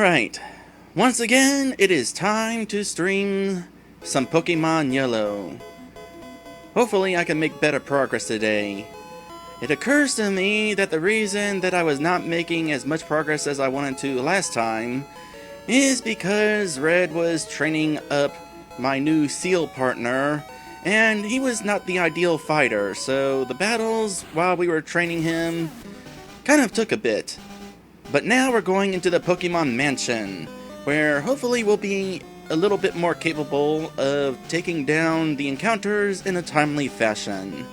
Alright, once again, it is time to stream some Pokemon Yellow. Hopefully I can make better progress today. It occurs to me that the reason that I was not making as much progress as I wanted to last time is because Red was training up my new Seal partner, and he was not the ideal fighter, so the battles while we were training him kind of took a bit. But now we're going into the Pokemon Mansion, where hopefully we'll be a little bit more capable of taking down the encounters in a timely fashion.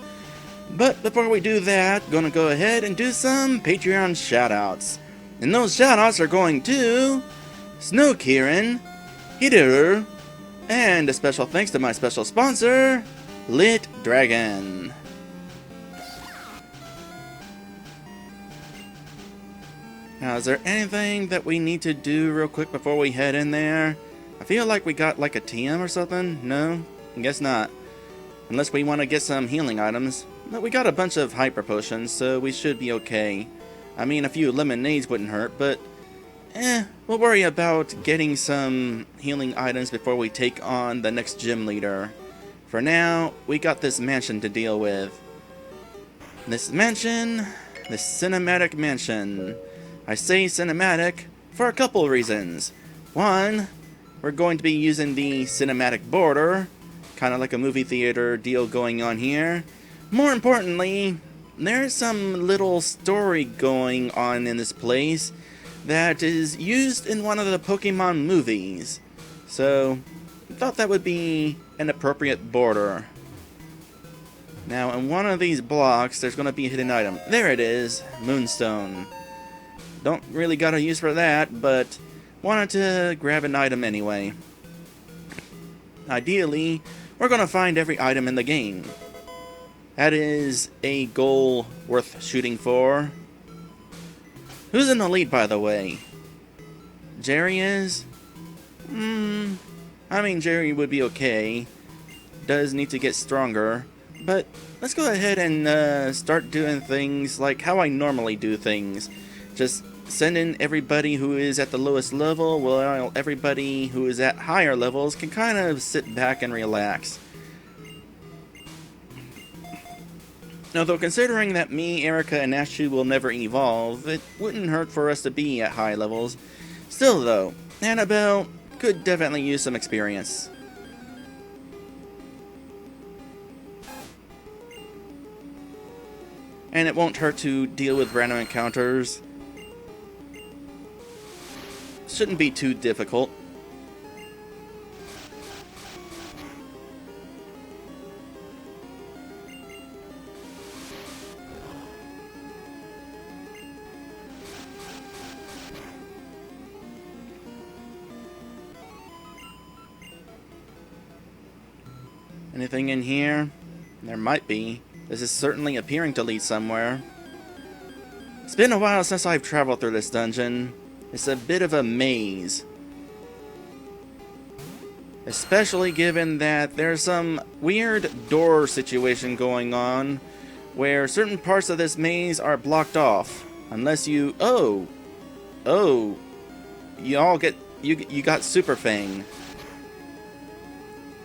But before we do that, gonna go ahead and do some Patreon shoutouts. And those shoutouts are going to Snow Kieran, Hideru, and a special thanks to my special sponsor, Lit Dragon. Now, is there anything that we need to do real quick before we head in there? I feel like we got like a TM or something. No? I guess not. Unless we want to get some healing items. But we got a bunch of hyper potions, so we should be okay. I mean, a few lemonades wouldn't hurt, but we'll worry about getting some healing items before we take on the next gym leader. For now, we got this mansion to deal with. This cinematic mansion. I say cinematic for a couple reasons. One, we're going to be using the cinematic border, kind of like a movie theater deal going on here. More importantly, there's some little story going on in this place that is used in one of the Pokemon movies. So, I thought that would be an appropriate border. Now, in one of these blocks, there's going to be a hidden item. There it is, Moonstone. Don't really got a use for that, but wanted to grab an item anyway. Ideally, we're going to find every item in the game. That is a goal worth shooting for. Who's in the lead, by the way? Jerry is? I mean, Jerry would be okay. Does need to get stronger. But let's go ahead and start doing things like how I normally do things. Just send in everybody who is at the lowest level, while everybody who is at higher levels can kind of sit back and relax. Now, though, considering that me, Erica, and Ashley will never evolve, it wouldn't hurt for us to be at high levels. Still, though, Annabelle could definitely use some experience. And it won't hurt to deal with random encounters. Shouldn't be too difficult. Anything in here? There might be. This is certainly appearing to lead somewhere. It's been a while since I've traveled through this dungeon. It's a bit of a maze. Especially given that there's some weird door situation going on where certain parts of this maze are blocked off. Unless you... Oh! You got Super Fang.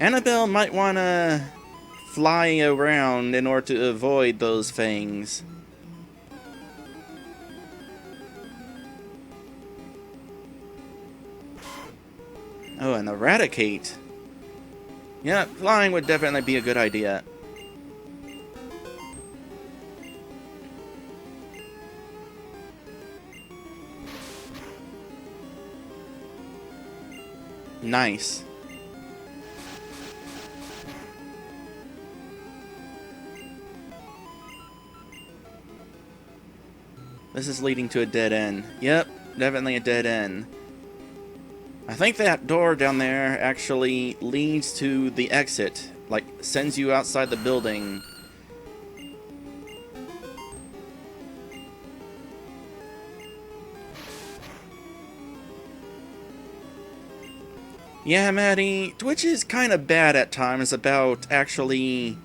Annabelle might want to fly around in order to avoid those fangs. Oh, and Eradicate. Yeah, flying would definitely be a good idea. Nice. This is leading to a dead end. Yep, definitely a dead end. I think that door down there actually leads to the exit. Like, sends you outside the building. Yeah, Maddie, Twitch is kind of bad at times about actually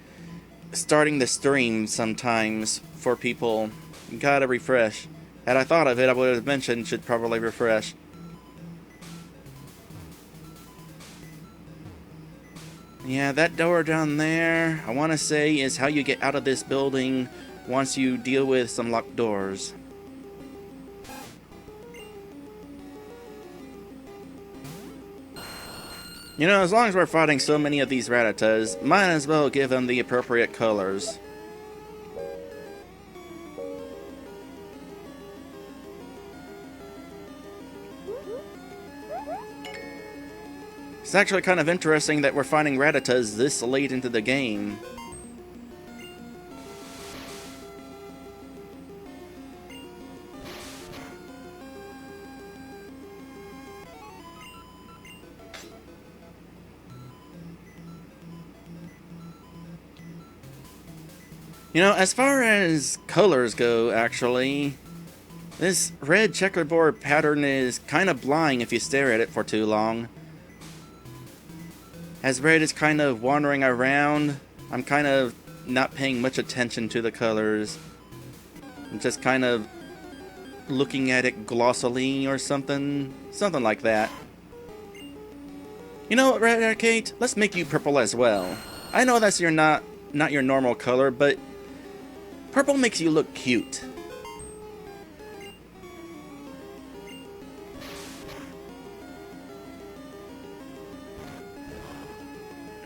starting the stream sometimes for people. You gotta refresh. Had I thought of it, I would have mentioned should probably refresh. Yeah, that door down there, I want to say, is how you get out of this building once you deal with some locked doors. You know, as long as we're fighting so many of these Ratatas, might as well give them the appropriate colors. It's actually kind of interesting that we're finding Ratatas this late into the game. You know, as far as colors go, actually, this red checkerboard pattern is kind of blind if you stare at it for too long. As red is kind of wandering around, I'm kind of not paying much attention to the colors. I'm just kind of looking at it glossily or something. Something like that. You know what, Red Arcade? Let's make you purple as well. I know that's not your normal color, but purple makes you look cute.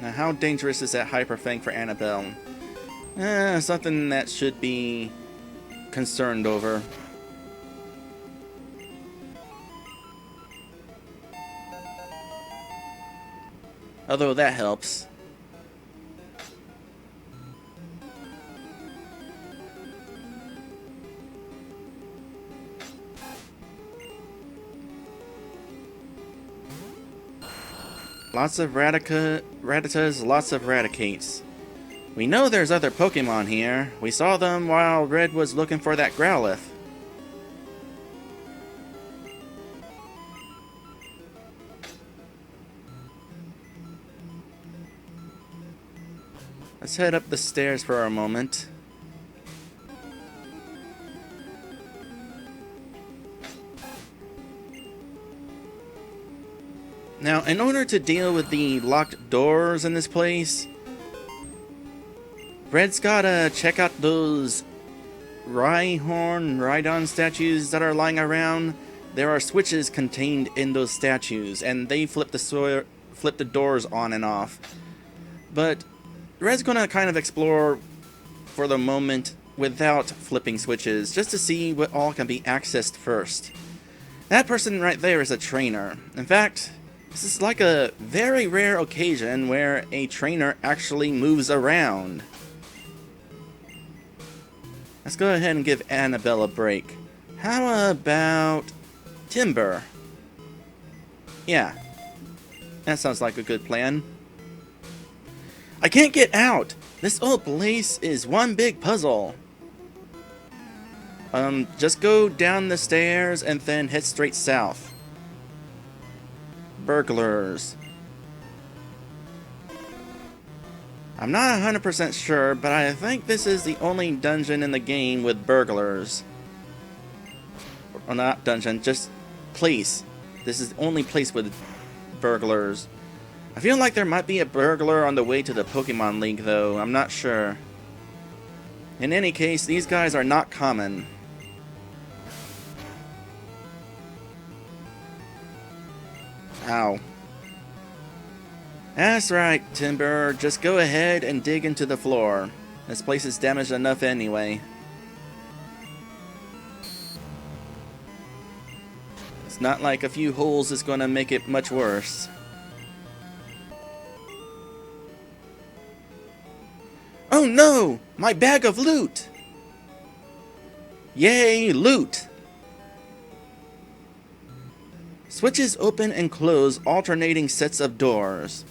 Now, how dangerous is that Hyper Fang for Annabelle? Something that should be concerned over. Although that helps. Lots of Ratatas, lots of Raticates. We know there's other Pokemon here. We saw them while Red was looking for that Growlithe. Let's head up the stairs for a moment. Now, in order to deal with the locked doors in this place, Red's gotta check out those Rhydon statues that are lying around. There are switches contained in those statues, and they flip the doors on and off. But Red's gonna kind of explore for the moment without flipping switches, just to see what all can be accessed first. That person right there is a trainer. In fact, this is like a very rare occasion where a trainer actually moves around. Let's go ahead and give Annabelle a break. How about Timber? Yeah, that sounds like a good plan. I can't get out! This old place is one big puzzle. Just go down the stairs and then head straight south. Burglars. I'm not 100% sure, but I think this is the only dungeon in the game with burglars. Or not dungeon, just place. This is the only place with burglars. I feel like there might be a burglar on the way to the Pokemon League, though. I'm not sure. In any case, these guys are not common. Ow. That's right, Timber. Just go ahead and dig into the floor. This place is damaged enough anyway. It's not like a few holes is gonna make it much worse. Oh no! My bag of loot! Yay, loot! Switches open and close alternating sets of doors.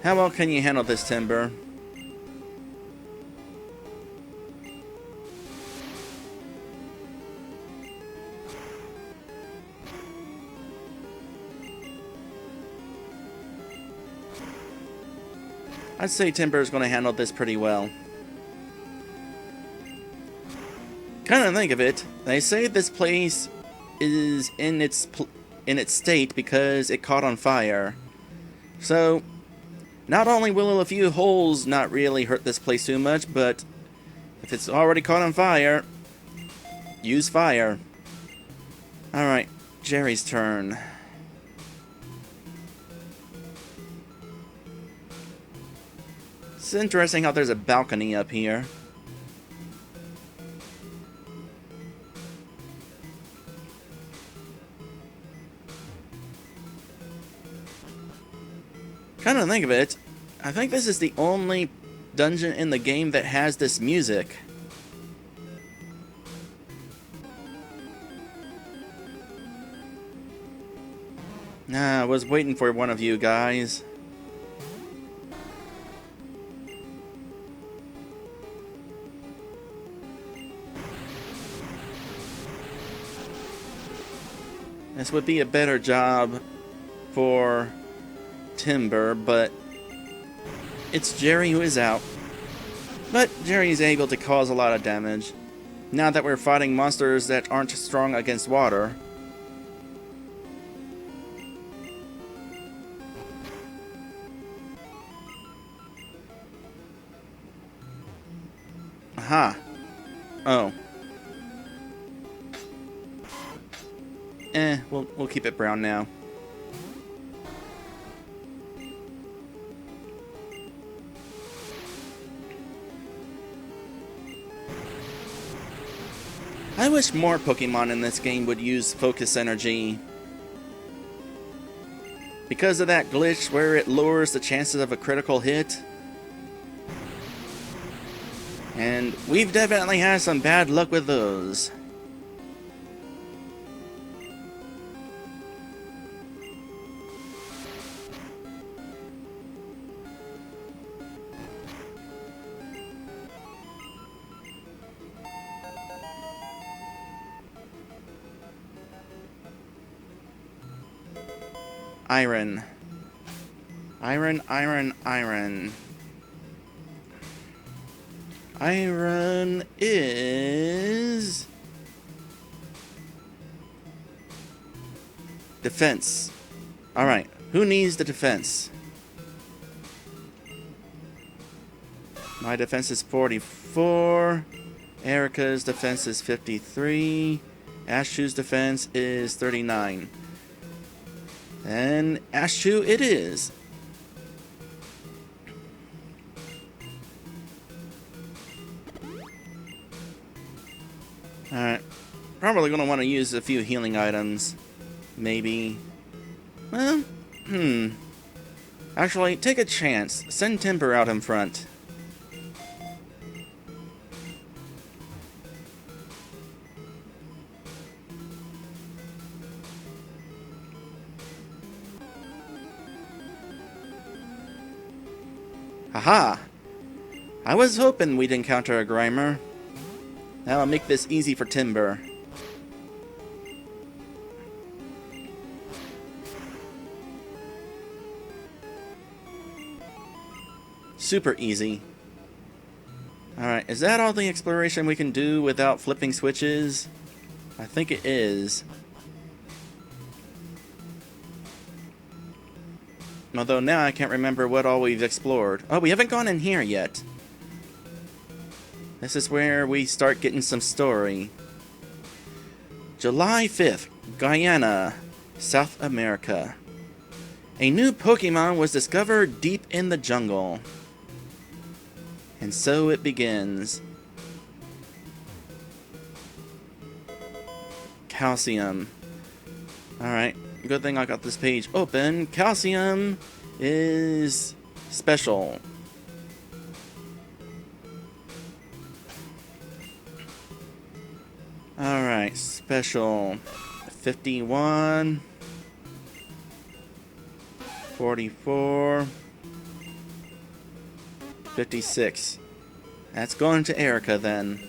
How well can you handle this, Timber? I'd say Timber is going to handle this pretty well. Kind of think of it, they say this place is in its state because it caught on fire. So, not only will a few holes not really hurt this place too much, but if it's already caught on fire, use fire. Alright, Jerry's turn. It's interesting how there's a balcony up here. Kind of think of it, I think this is the only dungeon in the game that has this music. I was waiting for one of you guys. This would be a better job for Timber, but it's Jerry who is out. But Jerry is able to cause a lot of damage. Now that we're fighting monsters that aren't strong against water. Aha. Oh. We'll keep it brown now. I wish more Pokemon in this game would use focus energy. Because of that glitch where it lowers the chances of a critical hit. And we've definitely had some bad luck with those. Iron. Iron, iron, iron. Iron is... defense. Alright, who needs the defense? My defense is 44. Erica's defense is 53. Ashew's defense is 39. And Ashew it is. Alright. Probably going to want to use a few healing items. Maybe. Well, Actually, take a chance. Send Timber out in front. Haha! I was hoping we'd encounter a Grimer. That'll make this easy for Timber. Super easy. Alright, is that all the exploration we can do without flipping switches? I think it is. Although now I can't remember what all we've explored. Oh, we haven't gone in here yet. This is where we start getting some story. July 5th, Guyana, South America. A new Pokemon was discovered deep in the jungle. And so it begins. Calcium. Alright. Good thing I got this page open. Calcium is special. Alright, special 51, 44, 56. That's going to Erica then.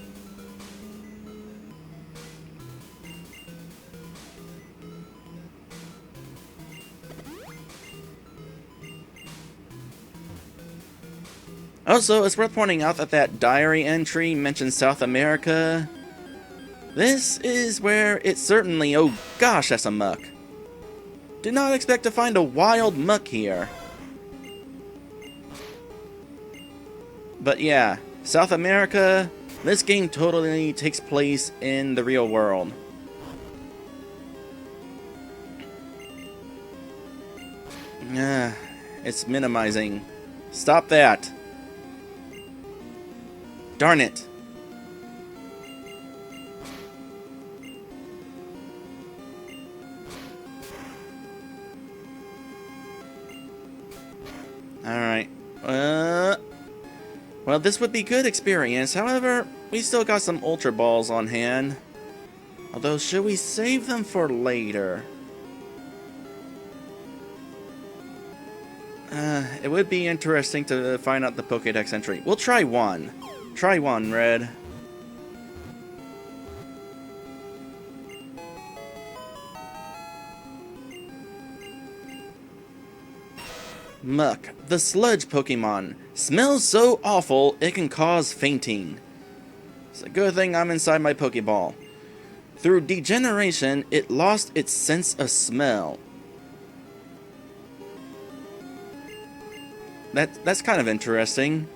Also, it's worth pointing out that that diary entry mentions South America, This is where it certainly... Oh gosh, that's a muck. Did not expect to find a wild muck here. But yeah, South America, this game totally takes place in the real world. It's minimizing. Stop that. Darn it. Alright. Well, this would be good experience. However, we still got some Ultra Balls on hand. Although, should we save them for later? It would be interesting to find out the Pokédex entry. We'll try one. Try one, Red. Muck, the sludge Pokemon. Smells so awful, it can cause fainting. It's a good thing I'm inside my Pokeball. Through degeneration, it lost its sense of smell. That's kind of interesting.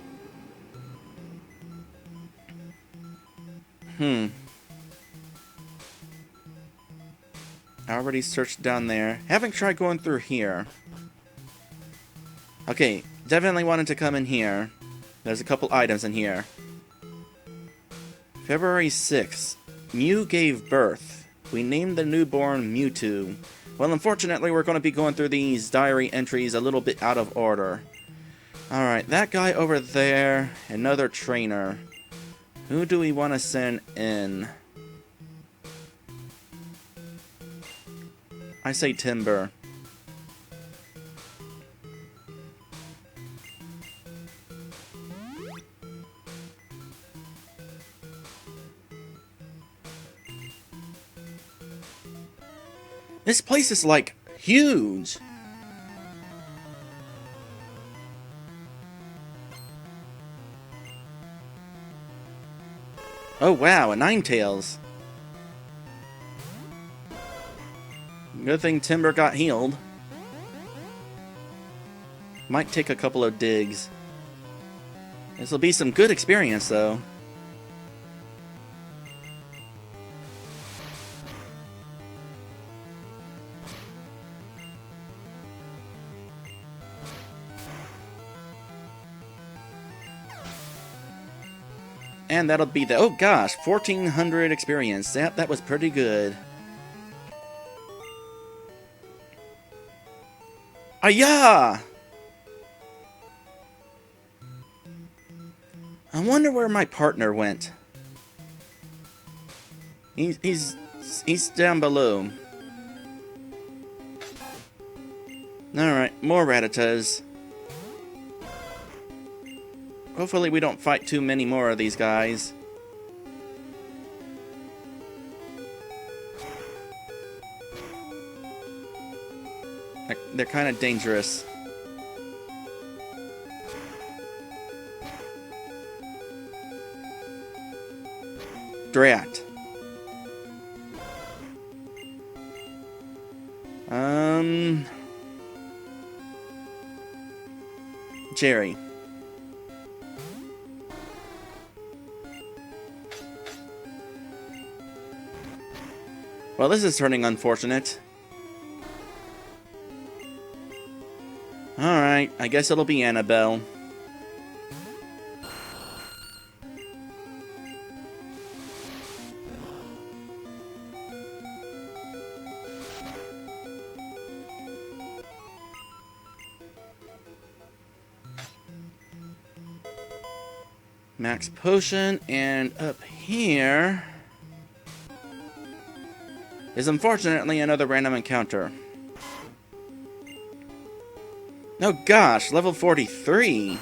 I already searched down there. Haven't tried going through here. Okay, definitely wanted to come in here. There's a couple items in here. February 6th. Mew gave birth. We named the newborn Mewtwo. Well, unfortunately, we're going to be going through these diary entries a little bit out of order. Alright, that guy over there, another trainer. Who do we want to send in? I say Timber. This place is like huge. Oh wow, a Ninetales. Good thing Timber got healed. Might take a couple of digs. This will be some good experience though. And that'll be the... Oh gosh, 1400 experience. That was pretty good. Ayah! I wonder where my partner went. He's down below. Alright, more Rattatas. Hopefully we don't fight too many more of these guys. They're kind of dangerous. Drat. Jerry. Well, this is turning unfortunate. Alright, I guess it'll be Annabelle. Max Potion, and up here is unfortunately another random encounter. Oh gosh, level 43.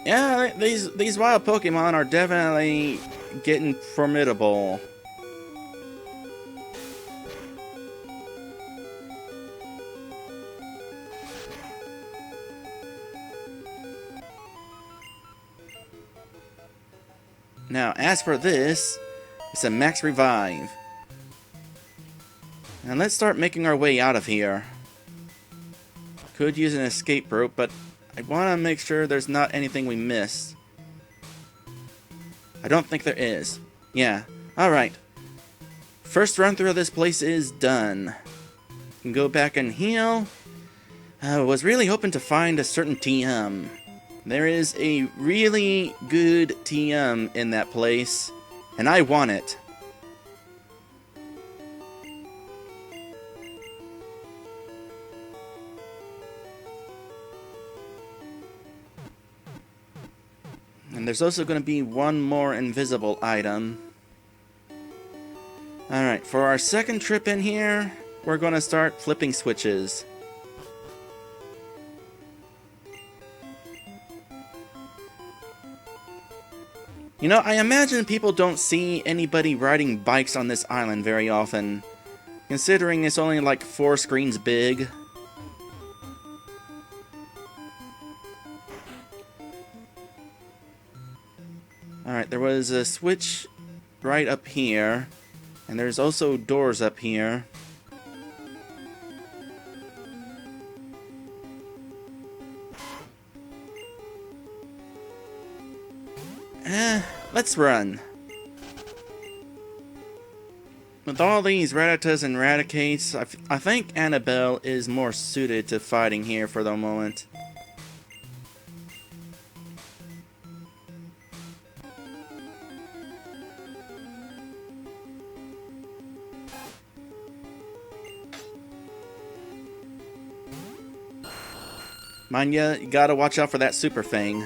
Yeah, these wild Pokemon are definitely getting formidable. Now, as for this, it's a max revive. And let's start making our way out of here. Could use an escape rope, but I want to make sure there's not anything we missed. I don't think there is. Yeah, alright. First run through of this place is done. Can go back and heal. I was really hoping to find a certain TM. There is a really good TM in that place, and I want it. And there's also going to be one more invisible item. Alright, for our second trip in here, we're going to start flipping switches. You know, I imagine people don't see anybody riding bikes on this island very often, considering it's only like 4 screens big. Alright, there was a switch right up here, and there's also doors up here. Let's run. With all these Ratatas and Raticates, I think Annabelle is more suited to fighting here for the moment. Mind ya, you gotta watch out for that Super Fang.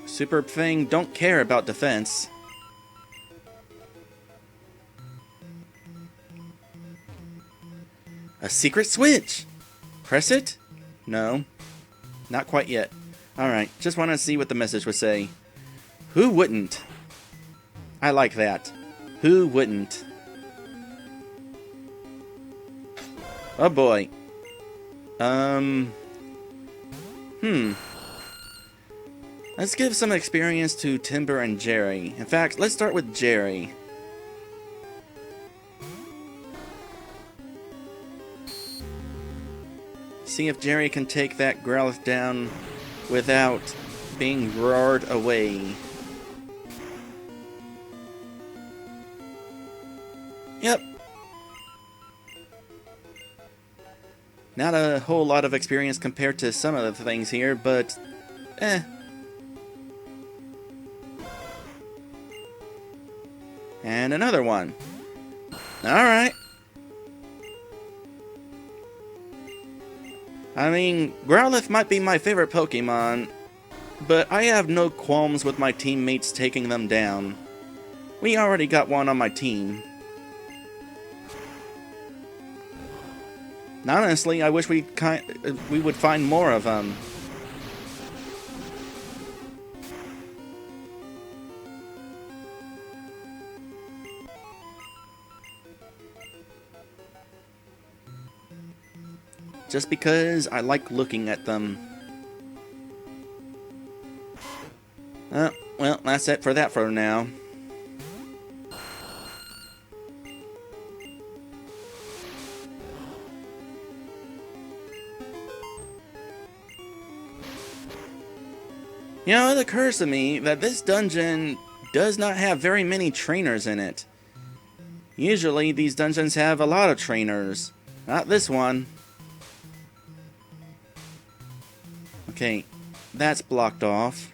Super Fang don't care about defense. A secret switch! Press it? No. Not quite yet. Alright, just want to see what the message would say. Who wouldn't? I like that. Who wouldn't? Oh boy. Let's give some experience to Timber and Jerry. In fact, let's start with Jerry. See if Jerry can take that Growlithe down without being roared away. Yep. Not a whole lot of experience compared to some of the things here, but And another one. Alright. I mean, Growlithe might be my favorite Pokemon, but I have no qualms with my teammates taking them down. We already got one on my team. Honestly, I wish we would find more of them. Just because I like looking at them. Well, that's it for that for now. You know, it occurs to me that this dungeon does not have very many trainers in it. Usually, these dungeons have a lot of trainers. Not this one. Okay, that's blocked off.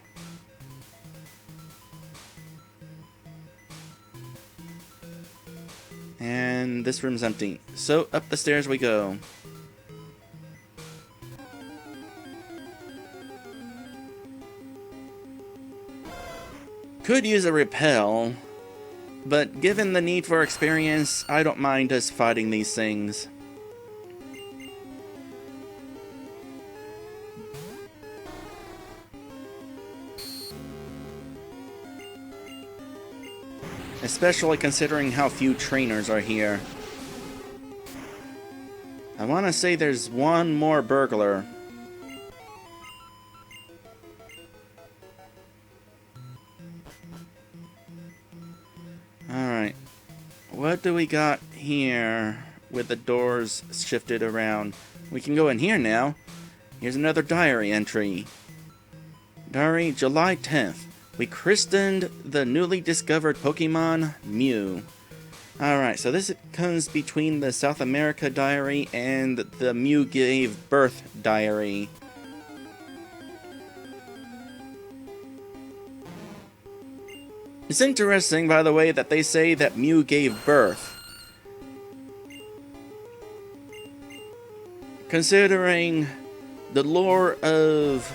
And this room's empty. So, up the stairs we go. Could use a repel, but given the need for experience, I don't mind us fighting these things. Especially considering how few trainers are here. I want to say there's one more burglar. what do we got here with the doors shifted around? We can go in here now. Here's another diary entry. Diary, July 10th. We christened the newly discovered Pokemon Mew. Alright, so this comes between the South America diary and the Mew gave birth diary. It's interesting, by the way, that they say that Mew gave birth. Considering the lore of...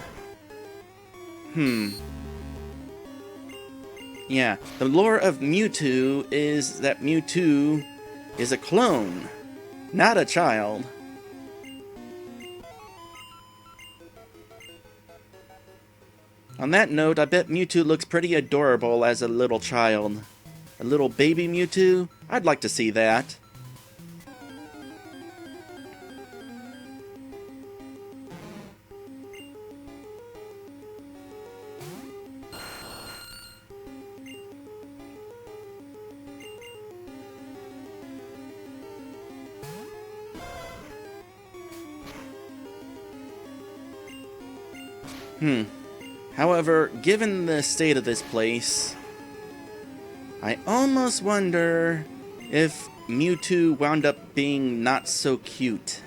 Yeah, the lore of Mewtwo is that Mewtwo is a clone, not a child. On that note, I bet Mewtwo looks pretty adorable as a little child. A little baby Mewtwo? I'd like to see that. However, given the state of this place, I almost wonder if Mewtwo wound up being not so cute.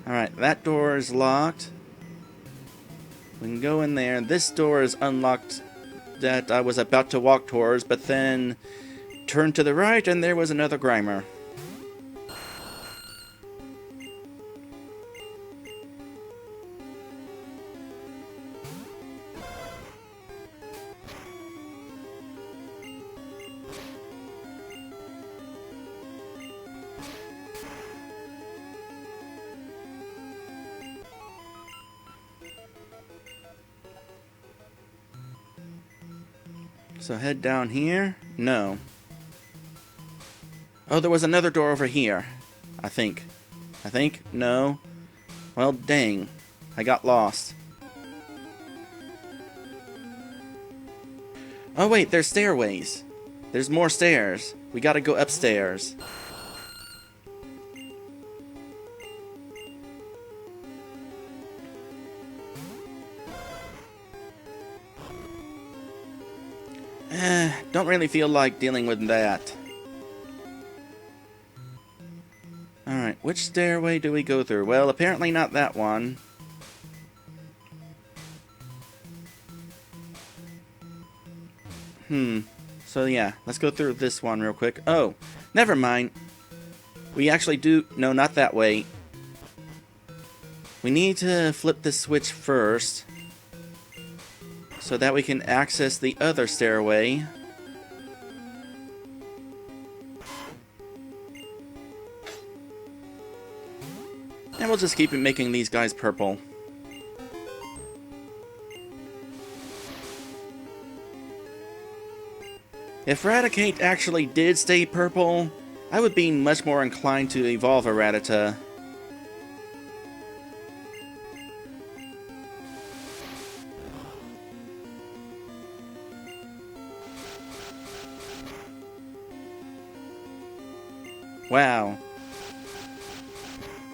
Alright, that door is locked. We can go in there. This door is unlocked that I was about to walk towards, but then turned to the right and there was another Grimer. So head down here? No. Oh, there was another door over here. I think. No. Well, dang. I got lost. Oh wait, there's stairways. There's more stairs. We gotta go upstairs. Don't really feel like dealing with that. Alright, which stairway do we go through? Well, apparently not that one. So yeah, let's go through this one real quick. Oh, never mind. We actually do... No, not that way. We need to flip the switch first, so that we can access the other stairway. And we'll just keep making these guys purple. If Raticate actually did stay purple, I would be much more inclined to evolve a Rattata. Wow.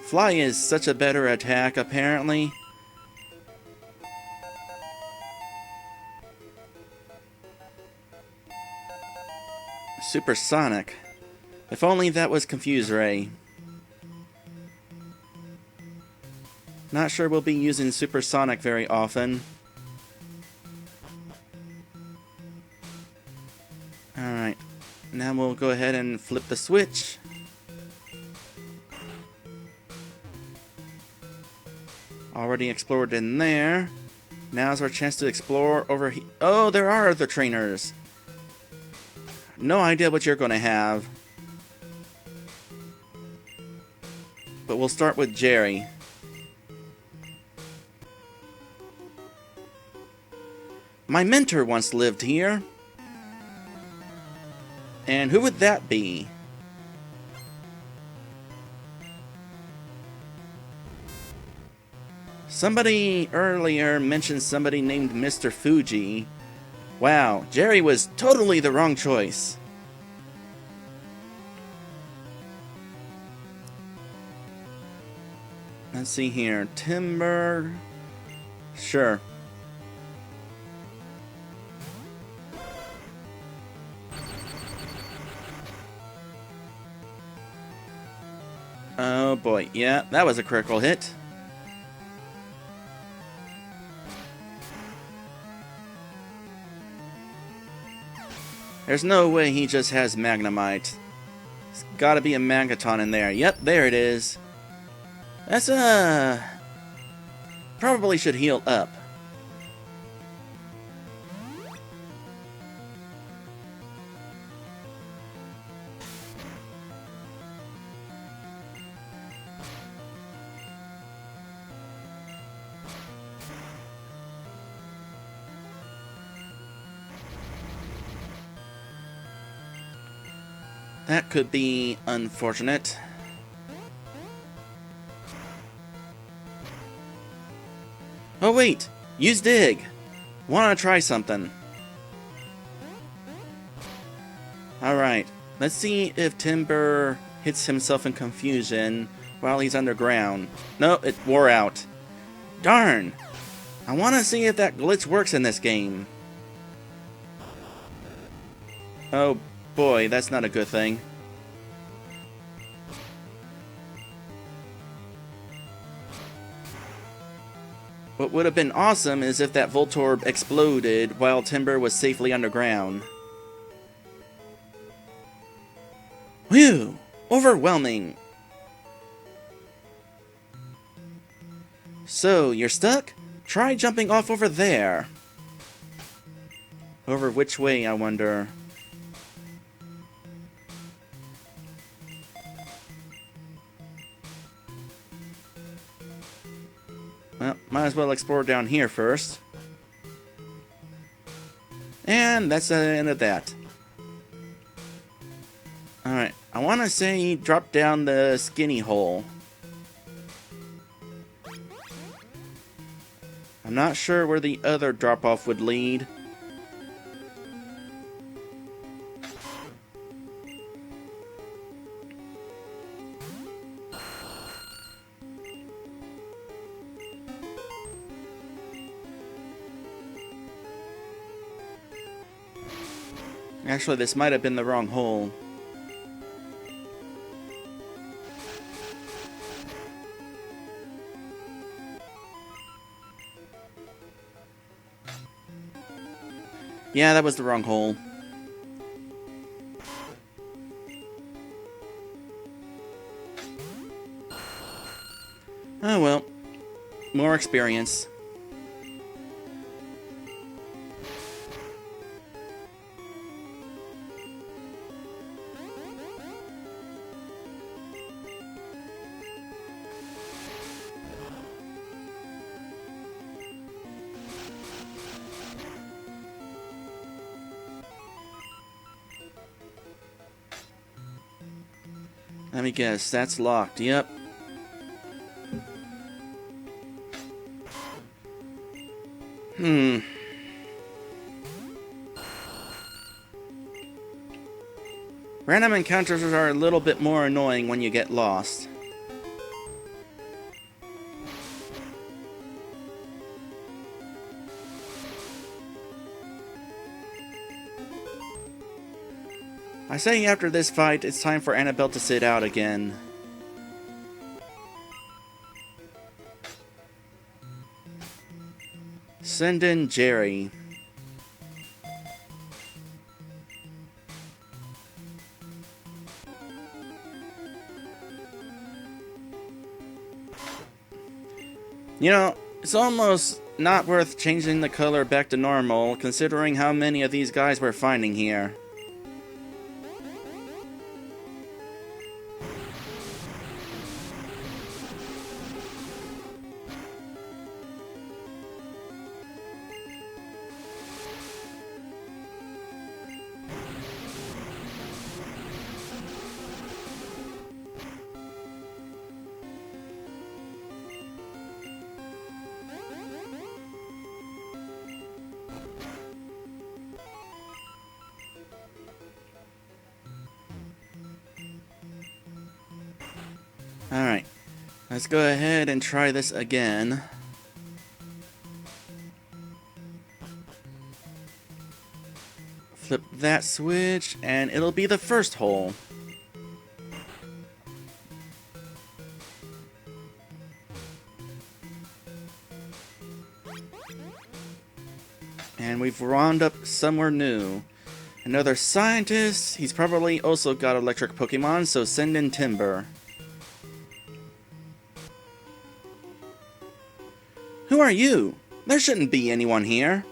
Fly is such a better attack, apparently. Supersonic. If only that was Confuse Ray. Not sure we'll be using Supersonic very often. Alright. Now we'll go ahead and flip the switch. Already explored in there. Now's our chance to explore over here. Oh, there are other trainers. No idea what you're going to have. But we'll start with Jerry. My mentor once lived here. And who would that be? Somebody earlier mentioned somebody named Mr. Fuji. Wow, Jerry was totally the wrong choice. Let's see here. Timber. Sure. Oh boy. Yeah, that was a critical hit. There's no way he just has Magnemite. There's gotta be a Magaton in there. Yep, there it is. That's probably should heal up. That could be unfortunate. Oh wait! Use Dig! Wanna try something. Alright, let's see if Timber hits himself in confusion while he's underground. No, it wore out. Darn! I wanna see if that glitch works in this game. Oh boy, that's not a good thing. What would have been awesome is if that Voltorb exploded while Timber was safely underground. Whew! Overwhelming! So, you're stuck? Try jumping off over there. Over which way, I wonder? Well, might as well explore down here first. And that's the end of that. Alright, I want to say drop down the skinny hole. I'm not sure where the other drop-off would lead. Actually, this might have been the wrong hole. Yeah, that was the wrong hole. Oh well. More experience. Let me guess, that's locked. Yep. Random encounters are a little bit more annoying when you get lost. I say after this fight, it's time for Annabelle to sit out again. Send in Jerry. You know, it's almost not worth changing the color back to normal, considering how many of these guys we're finding here. Alright. Let's go ahead and try this again. Flip that switch, and it'll be the first hole. And we've wound up somewhere new. Another scientist. He's probably also got electric Pokemon, so send in Timber. Who are you? There shouldn't be anyone here.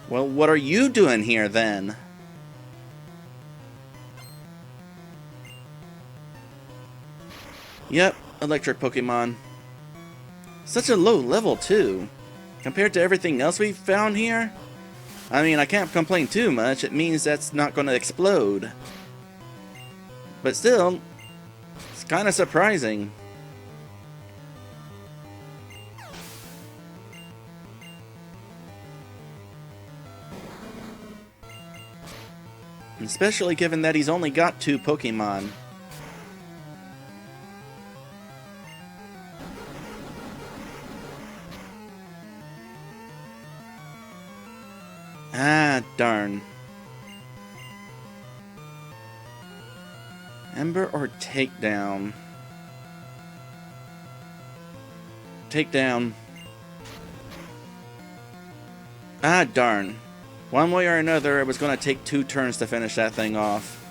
Well, what are you doing here, then? Yep, electric Pokemon. Such a low level, too. Compared to everything else we've found here? I mean, I can't complain too much. It means that's not going to explode. But still, it's kind of surprising. Especially given that he's only got 2 Pokemon. Ah, darn. Ember or Takedown? Takedown. Ah, darn. One way or another, it was going to take 2 turns to finish that thing off.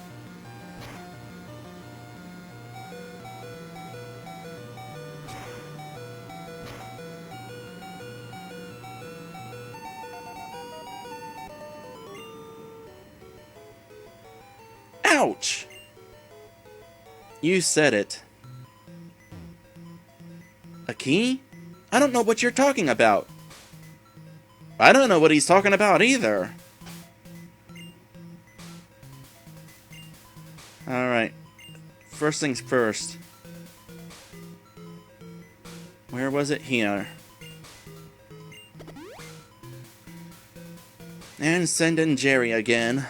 Ouch! You said it. A key? I don't know what you're talking about. I don't know what he's talking about either. Alright. First things first. Where was it? Here. And send in Jerry again.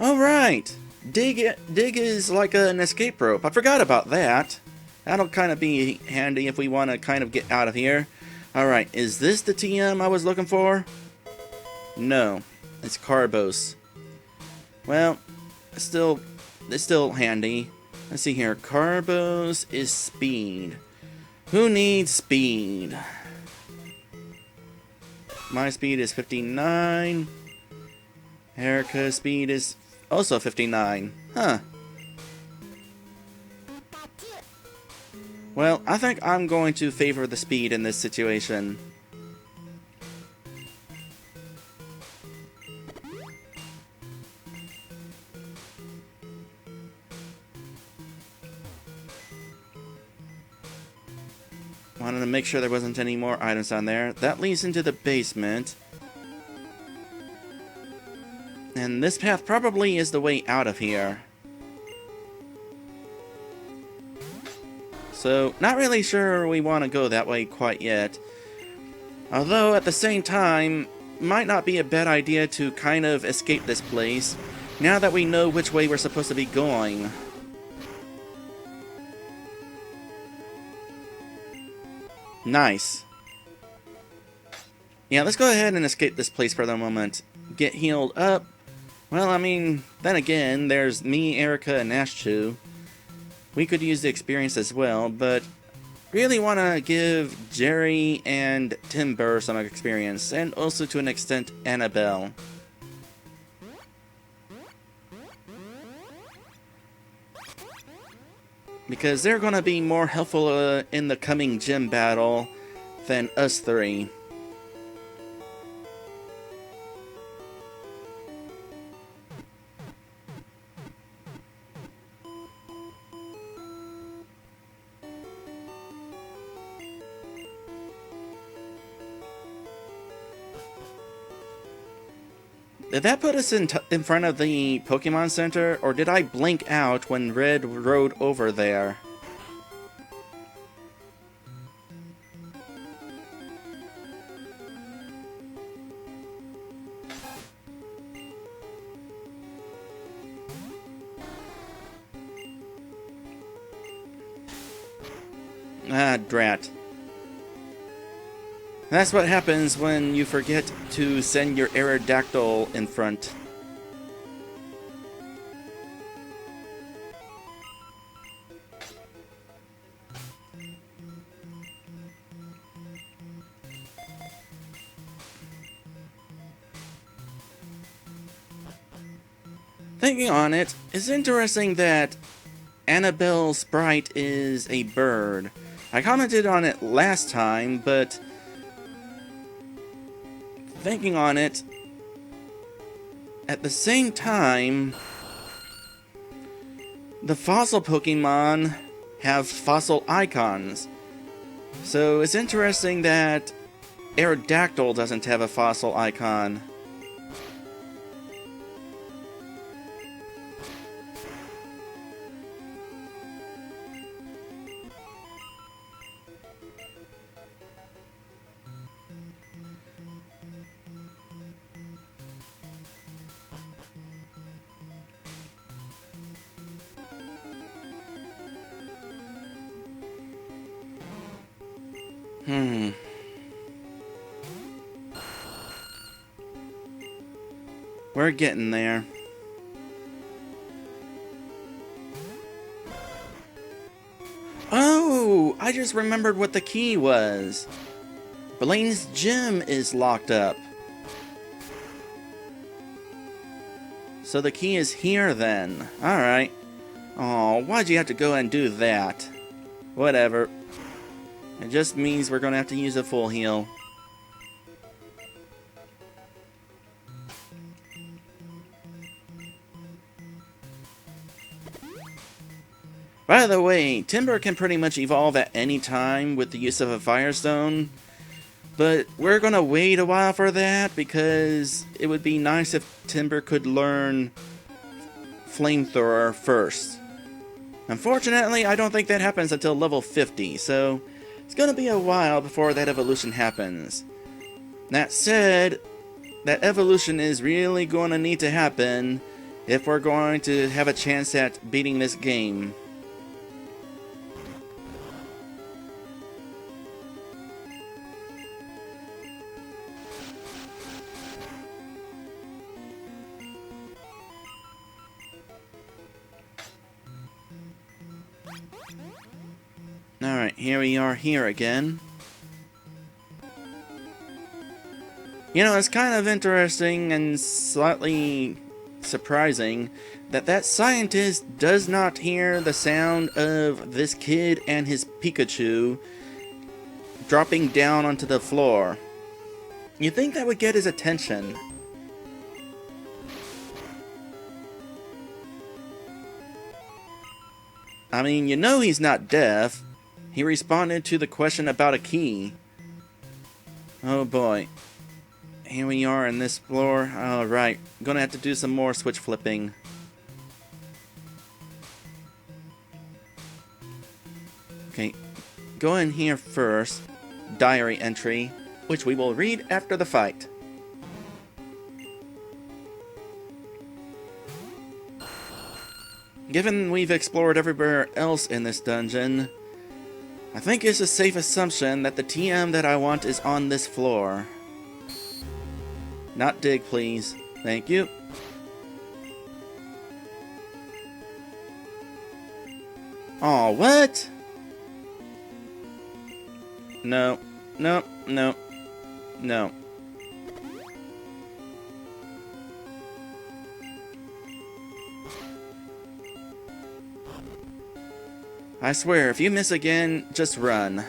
Alright! Dig is like an escape rope. I forgot about that. That'll kind of be handy if we want to kind of get out of here. Alright, is this the TM I was looking for? No, it's Carbos. Well, it's still handy. Let's see here. Carbos is speed. Who needs speed? My speed is 59. Erica's speed is also 59. Huh. Well, I think I'm going to favor the speed in this situation. Wanted to make sure there wasn't any more items down there. That leads into the basement. And this path probably is the way out of here. So, not really sure we want to go that way quite yet. Although, at the same time, might not be a bad idea to kind of escape this place, now that we know which way we're supposed to be going. Nice. Yeah, let's go ahead and escape this place for the moment. Get healed up. Well, I mean, then again, there's me, Erica, and Ashchu. We could use the experience as well, but really want to give Jerry and Timber some experience, and also to an extent Annabelle. Because they're going to be more helpful in the coming gym battle than us 3. Did that put us in front of the Pokemon Center, or did I blink out when Red rode over there? Ah, drat. That's what happens when you forget to send your Aerodactyl in front. Thinking on it, it's interesting that Annabelle's sprite is a bird. I commented on it last time, but thinking on it, at the same time, the fossil Pokemon have fossil icons. So it's interesting that Aerodactyl doesn't have a fossil icon. We're getting there. Oh, I just remembered what the key was. Blaine's gym is locked up. So the key is here then. Alright. Oh, why'd you have to go and do that? Whatever. It just means we're gonna have to use a full heal. By the way, Timber can pretty much evolve at any time with the use of a Firestone, but we're gonna wait a while for that because it would be nice if Timber could learn Flamethrower first. Unfortunately, I don't think that happens until level 50, so it's gonna be a while before that evolution happens. That said, that evolution is really gonna need to happen if we're going to have a chance at beating this game. Alright, here we are here again. You know, it's kind of interesting and slightly surprising that that scientist does not hear the sound of this kid and his Pikachu dropping down onto the floor. You'd think that would get his attention. I mean, you know he's not deaf. He responded to the question about a key. Oh boy. Here we are in this floor. Alright, gonna have to do some more switch flipping. Okay, go in here first. Diary entry, which we will read after the fight. Given we've explored everywhere else in this dungeon, I think it's a safe assumption that the TM that I want is on this floor. Not dig, please. Thank you. Aw, what? No. No. No. No. I swear, if you miss again, just run.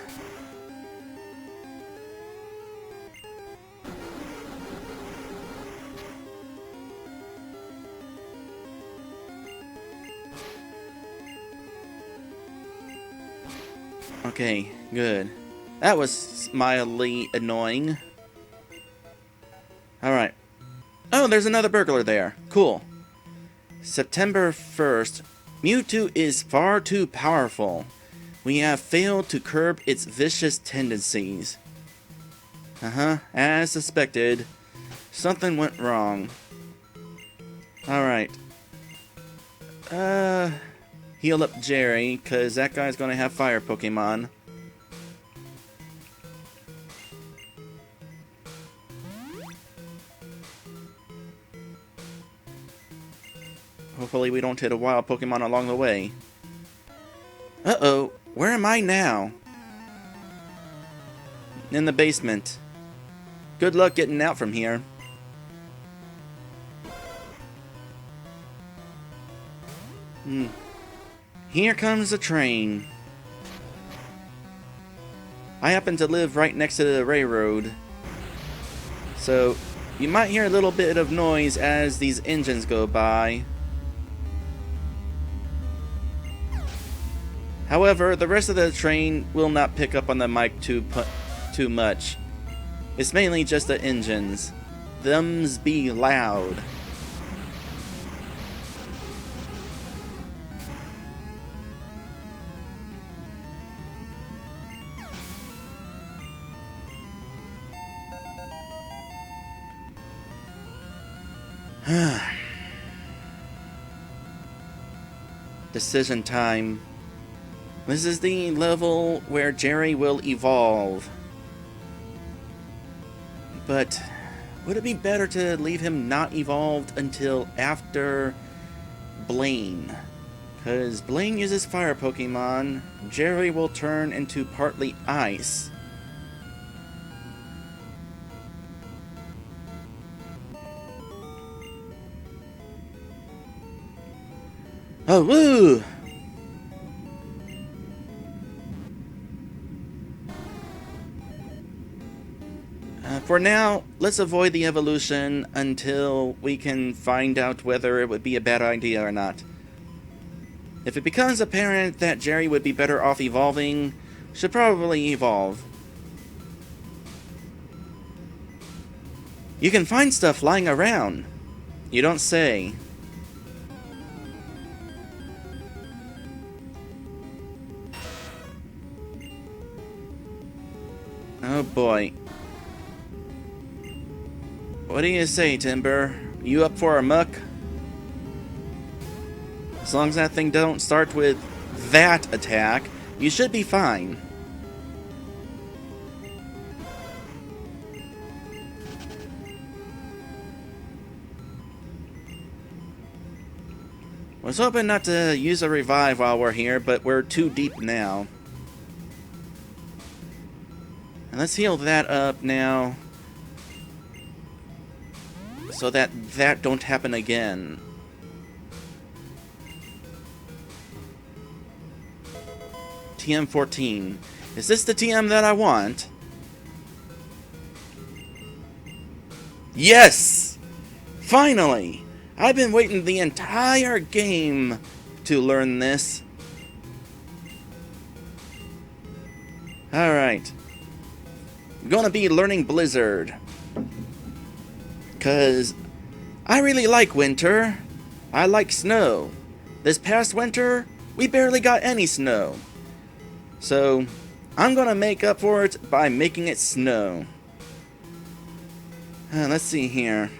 Okay, good. That was mildly annoying. Alright. Oh, there's another burglar there. Cool. September 1st. Mewtwo is far too powerful. We have failed to curb its vicious tendencies. As suspected, something went wrong. Alright. Heal up Jerry, because that guy's going to have fire Pokemon. Hopefully we don't hit a wild Pokemon along the way. Uh-oh, where am I now? In the basement. Good luck getting out from here. Here comes the train. I happen to live right next to the railroad, so you might hear a little bit of noise as these engines go by. However, the rest of the train will not pick up on the mic too much. It's mainly just the engines. Thems be loud. Decision time. This is the level where Jerry will evolve. But would it be better to leave him not evolved until after Blaine? Because Blaine uses fire Pokemon, Jerry will turn into partly ice. Oh, woo! For now, let's avoid the evolution until we can find out whether it would be a bad idea or not. If it becomes apparent that Jerry would be better off evolving, should probably evolve. You can find stuff lying around. You don't say. Oh boy. What do you say, Timber? You up for a muck? As long as that thing don't start with that attack, you should be fine. Was hoping not to use a revive while we're here, but we're too deep now. And let's heal that up now, so that don't happen again. TM14. Is this the TM that I want? Yes! Finally! I've been waiting the entire game to learn this. Alright. I'm gonna be learning Blizzard. 'Cause I really like winter. I like snow. This past winter, we barely got any snow. So, I'm gonna make up for it by making it snow. Let's see here.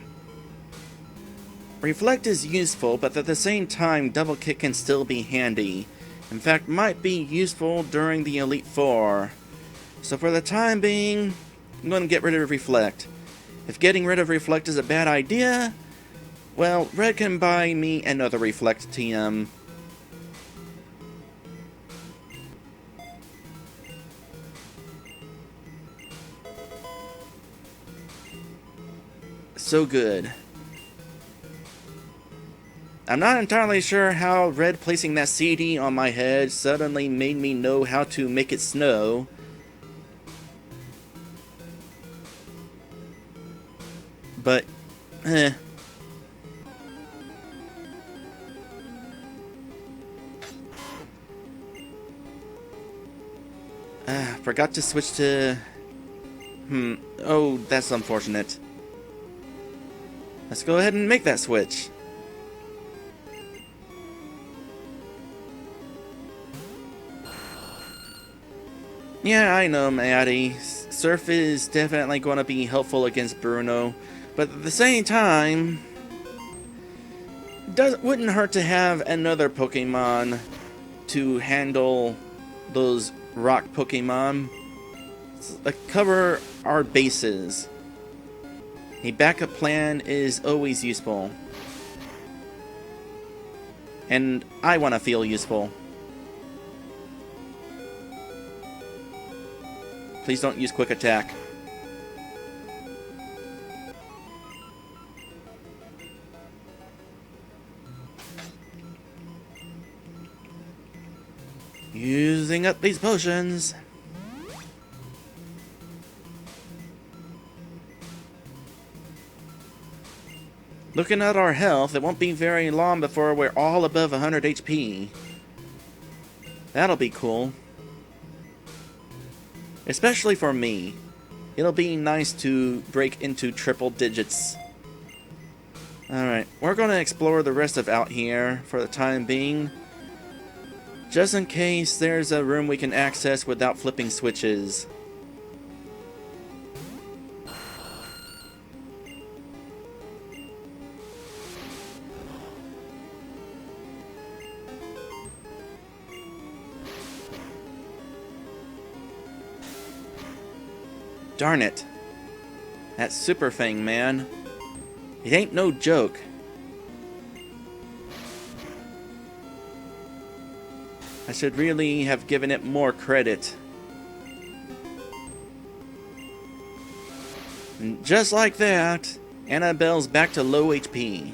Reflect is useful, but at the same time, Double Kick can still be handy. In fact, might be useful during the Elite Four. So for the time being, I'm gonna get rid of Reflect. If getting rid of Reflect is a bad idea, well, Red can buy me another Reflect TM. So good. I'm not entirely sure how Red placing that CD on my head suddenly made me know how to make it snow. But, forgot to switch to... Oh, that's unfortunate. Let's go ahead and make that switch. Yeah, I know, Maddie. Surf is definitely going to be helpful against Bruno. But at the same time, wouldn't hurt to have another Pokemon to handle those rock Pokemon. Cover our bases. A backup plan is always useful. And I want to feel useful. Please don't use quick attack. Using up these potions. Looking at our health, it won't be very long before we're all above 100 HP. That'll be cool. Especially for me. It'll be nice to break into triple digits. Alright, we're going to explore the rest of out here for the time being. Just in case there's a room we can access without flipping switches. Darn it. That super thing, man. It ain't no joke. I should really have given it more credit. And just like that, Annabelle's back to low HP.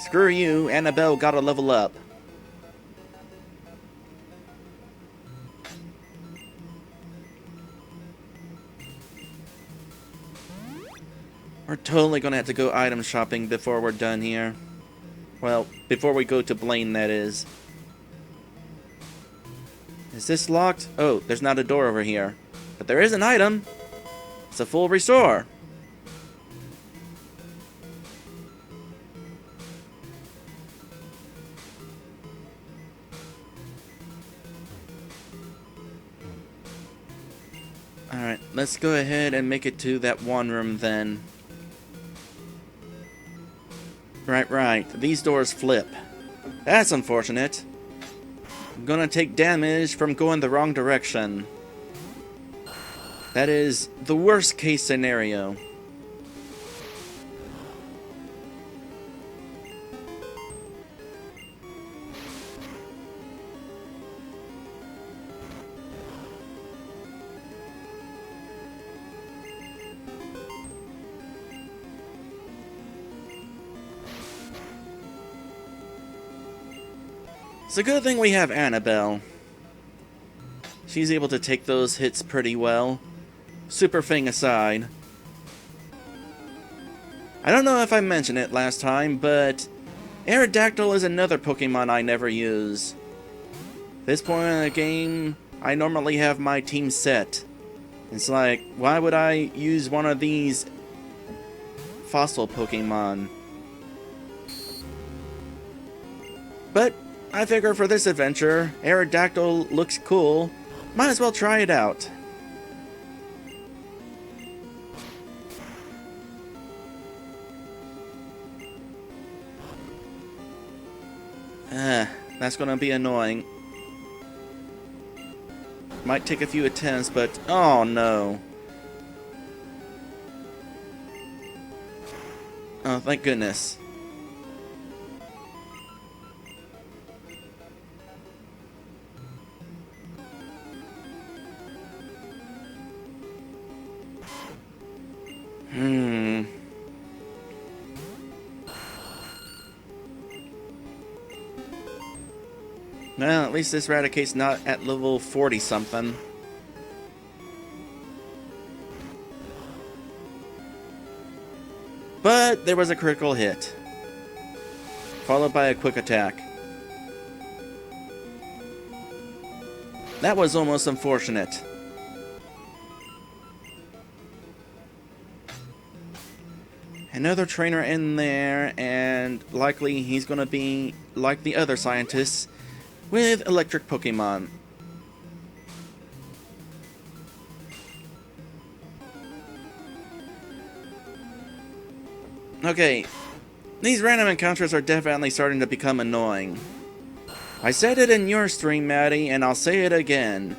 Screw you, Annabelle gotta level up. We're totally gonna have to go item shopping before we're done here. Well, before we go to Blaine, that is. Is this locked? Oh, there's not a door over here. But there is an item. It's a full restore. Alright, let's go ahead and make it to that one room then. Right. These doors flip. That's unfortunate. I'm gonna take damage from going the wrong direction. That is the worst case scenario. It's a good thing we have Annabelle. She's able to take those hits pretty well. Super thing aside. I don't know if I mentioned it last time, but Aerodactyl is another Pokemon I never use. This point in the game, I normally have my team set. It's like, why would I use one of these fossil Pokemon? But I figure for this adventure, Aerodactyl looks cool. Might as well try it out. That's gonna be annoying. Might take a few attempts, but oh no. Oh, thank goodness. Well, at least this Raticate's not at level 40-something. But there was a critical hit, followed by a quick attack. That was almost unfortunate. Another trainer in there, and likely he's gonna be like the other scientists, with electric Pokemon. Okay, these random encounters are definitely starting to become annoying. I said it in your stream, Maddie, and I'll say it again.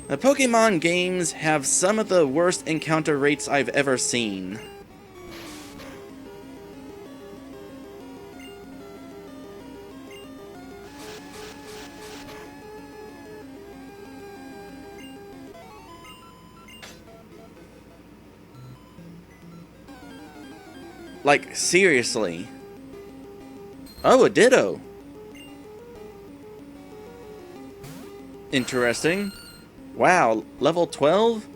The Pokemon games have some of the worst encounter rates I've ever seen. Like, seriously. Oh, a Ditto. Interesting. Wow, level 12?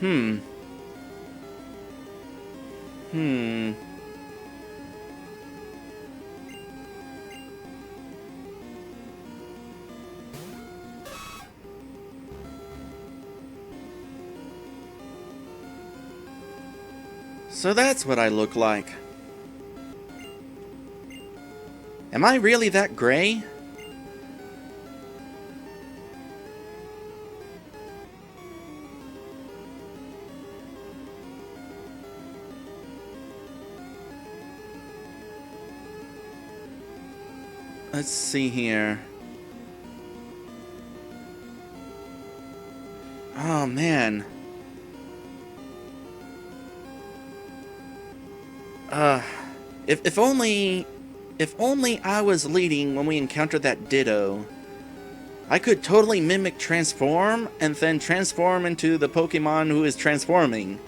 Hmm. Hmm. So that's what I look like. Am I really that gray? Let's see here. Oh man. Uh, if only I was leading when we encountered that Ditto. I could totally mimic transform and then transform into the Pokemon who is transforming.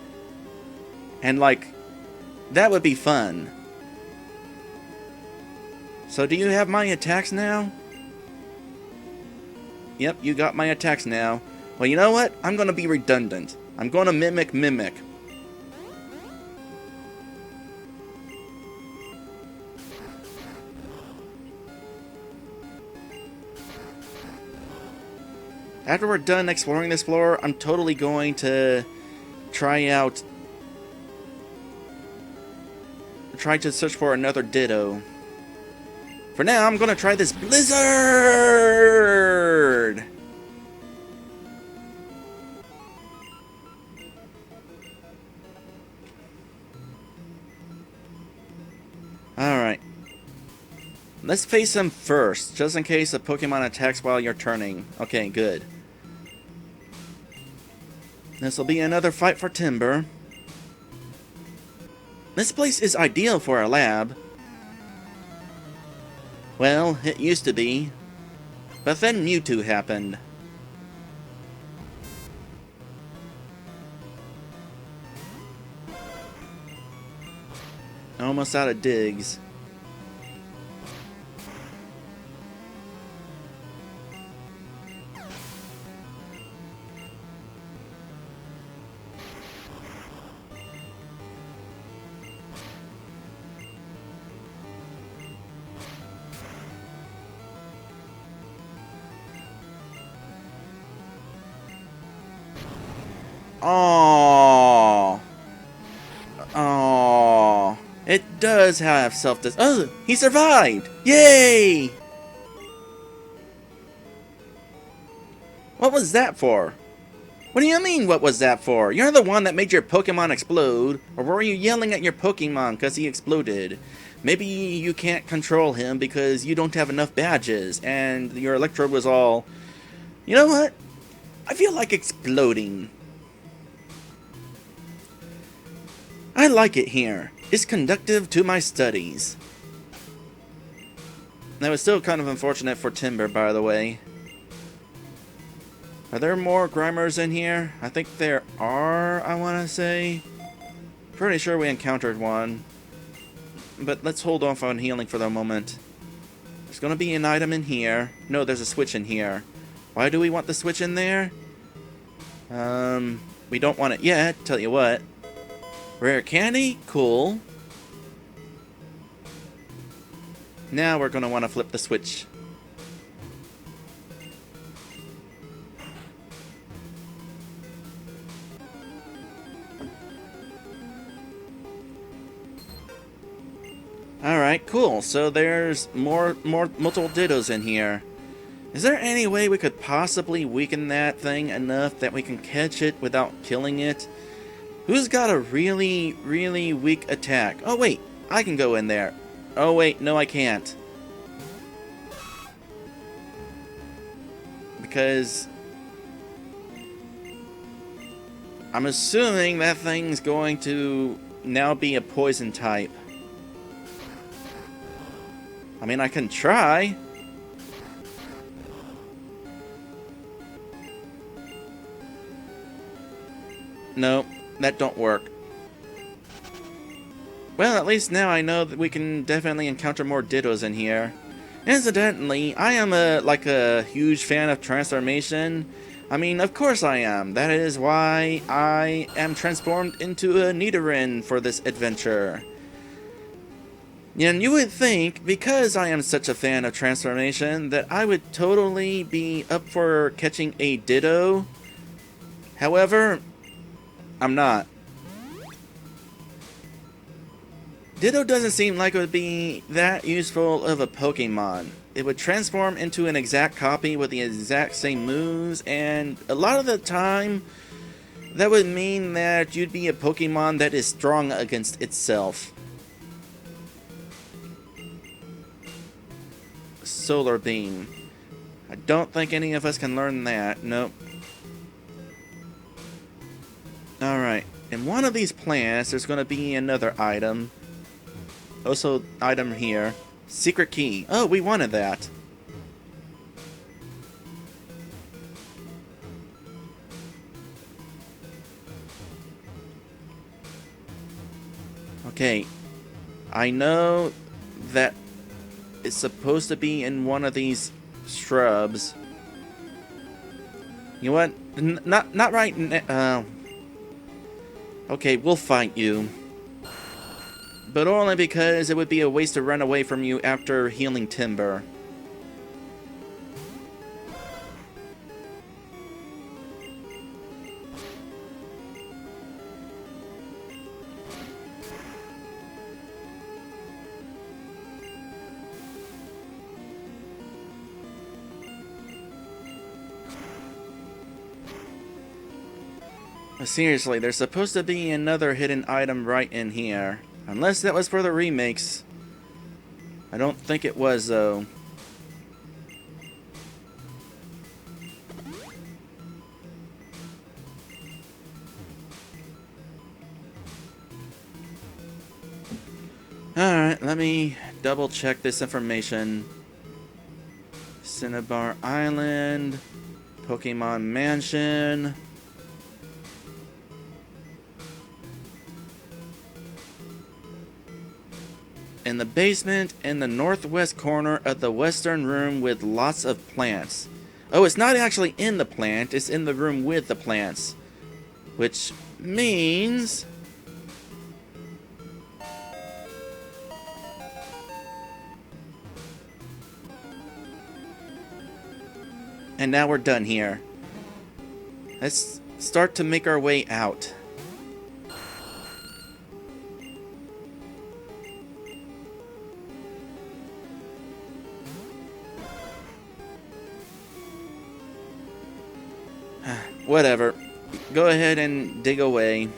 And like, that would be fun. So do you have my attacks now? Yep, you got my attacks now. Well, you know what? I'm gonna be redundant. I'm gonna mimic Mimic. After we're done exploring this floor, I'm totally going to try to search for another Ditto. For now, I'm gonna try this Blizzard! Alright. Let's face him first, just in case a Pokemon attacks while you're turning. Okay, good. This will be another fight for Timber. This place is ideal for a lab. Well, it used to be. But then Mewtwo happened. Almost out of digs. Aww. Aww. It does have self-dis- Oh! He survived! Yay! What was that for? What do you mean, what was that for? You're the one that made your Pokemon explode, or were you yelling at your Pokemon because he exploded? Maybe you can't control him because you don't have enough badges, and your Electrode was all... You know what? I feel like exploding. I like it here. It's conducive to my studies. That was still kind of unfortunate for Timber, by the way. Are there more Grimers in here? I think there are, I want to say. Pretty sure we encountered one. But let's hold off on healing for the moment. There's going to be an item in here. No, there's a switch in here. Why do we want the switch in there? We don't want it yet, tell you what. Rare candy? Cool. Now we're going to want to flip the switch. Alright, cool. So there's multiple Dittos in here. Is there any way we could possibly weaken that thing enough that we can catch it without killing it? Who's got a really, really weak attack? Oh wait, I can go in there. Oh wait, no I can't. Because I'm assuming that thing's going to now be a poison type. I mean, I can try. No, that don't work. Well, at least now I know that we can definitely encounter more Dittos in here. Incidentally, I am a huge fan of transformation. I mean, of course I am. That is why I am transformed into a Nidoran for this adventure. And you would think, because I am such a fan of transformation, that I would totally be up for catching a Ditto. However, I'm not. Ditto doesn't seem like it would be that useful of a Pokemon. It would transform into an exact copy with the exact same moves, and a lot of the time, that would mean that you'd be a Pokemon that is strong against itself. Solar Beam. I don't think any of us can learn that. Nope. Alright. In one of these plants, there's going to be another item. Also, item here. Secret key. Oh, we wanted that. Okay. I know that it's supposed to be in one of these shrubs. You know what? Not right now. Okay, we'll fight you. But only because it would be a waste to run away from you after healing Timber. Seriously, there's supposed to be another hidden item right in here. Unless that was for the remakes. I don't think it was, though. Alright, let me double check this information. Cinnabar Island, Pokemon Mansion. In the basement in the northwest corner of the western room with lots of plants. Oh, it's not actually in the plant, it's in the room with the plants. Which means... And now we're done here. Let's start to make our way out. Whatever. Go ahead and dig away.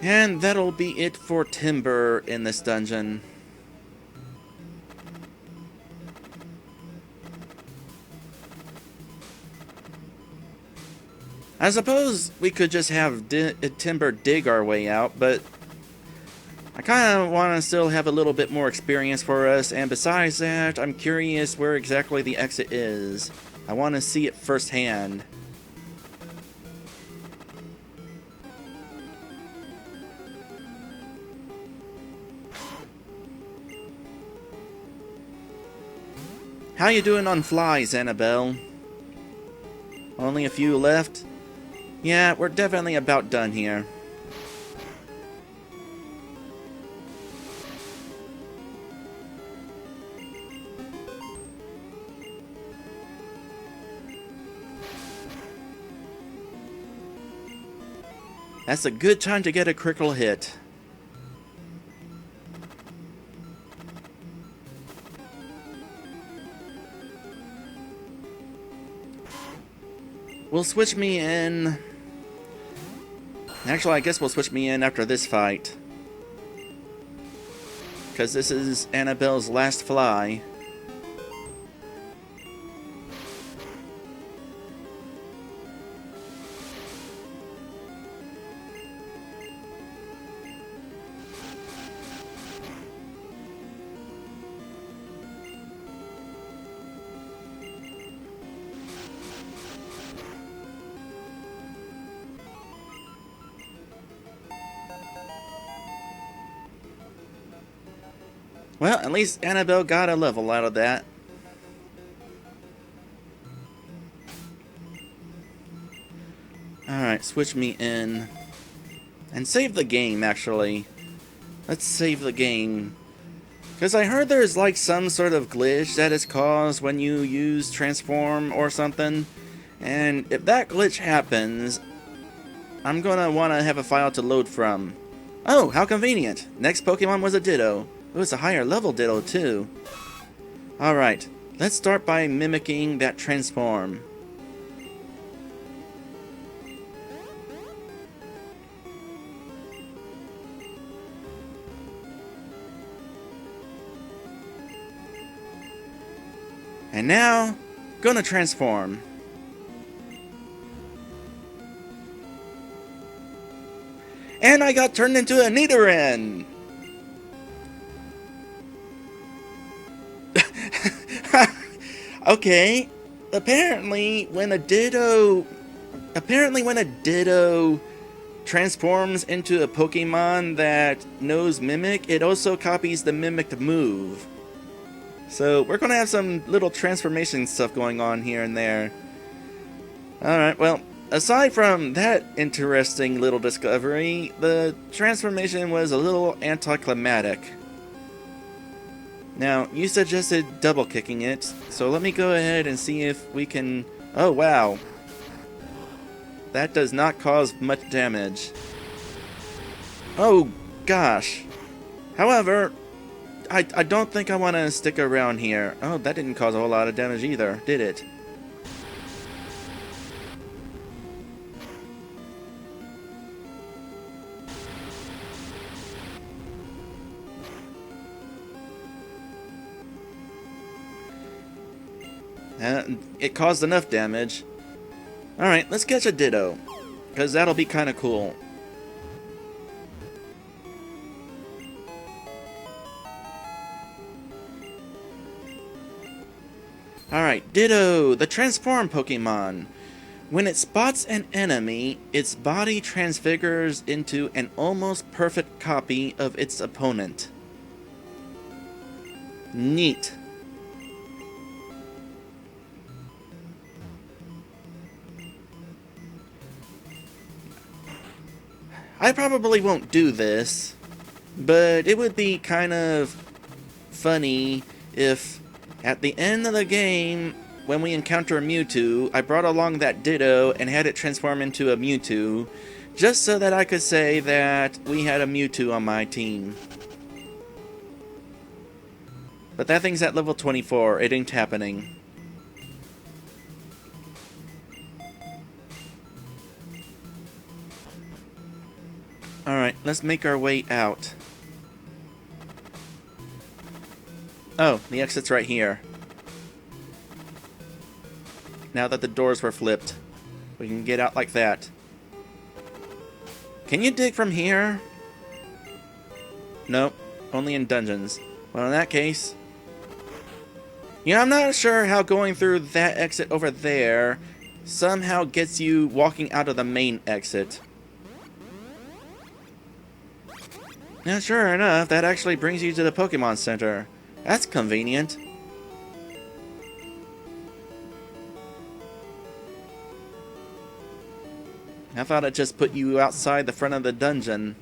And that'll be it for Timber in this dungeon. I suppose we could just have Timber dig our way out, but I kind of want to still have a little bit more experience for us, and besides that, I'm curious where exactly the exit is. I want to see it firsthand. How you doing on flies, Annabelle? Only a few left? Yeah, we're definitely about done here. That's a good time to get a critical hit. We'll switch me in. Actually, I guess we'll switch me in after this fight. Because this is Annabelle's last fly. Well, at least Annabelle got a level out of that. Alright, switch me in. And save the game, actually. Let's save the game. Because I heard there's like some sort of glitch that is caused when you use transform or something. And if that glitch happens, I'm gonna want to have a file to load from. Oh, how convenient. Next Pokemon was a Ditto. It was a higher level Ditto too. Alright, let's start by mimicking that transform. And now, gonna transform. And I got turned into a Nidoran! Okay, apparently when a Ditto transforms into a Pokemon that knows Mimic, it also copies the mimicked move. So we're gonna have some little transformation stuff going on here and there. Alright, well, aside from that interesting little discovery, the transformation was a little anticlimactic. Now, you suggested double kicking it, so let me go ahead and see if we can... Oh, wow. That does not cause much damage. Oh, gosh. However, I don't think I want to stick around here. Oh, that didn't cause a whole lot of damage either, did it? It caused enough damage. Alright, let's catch a Ditto, because that'll be kind of cool. Alright, Ditto, the transform Pokemon. When it spots an enemy, its body transfigures into an almost perfect copy of its opponent. Neat. I probably won't do this, but it would be kind of funny if at the end of the game, when we encounter a Mewtwo, I brought along that Ditto and had it transform into a Mewtwo, just so that I could say that we had a Mewtwo on my team. But that thing's at level 24, it ain't happening. Alright, let's make our way out. Oh, the exit's right here. Now that the doors were flipped, we can get out like that. Can you dig from here? Nope, only in dungeons. Well, in that case... Yeah, I'm not sure how going through that exit over there somehow gets you walking out of the main exit. Yeah, sure enough, that actually brings you to the Pokemon Center. That's convenient. I thought it just put you outside the front of the dungeon.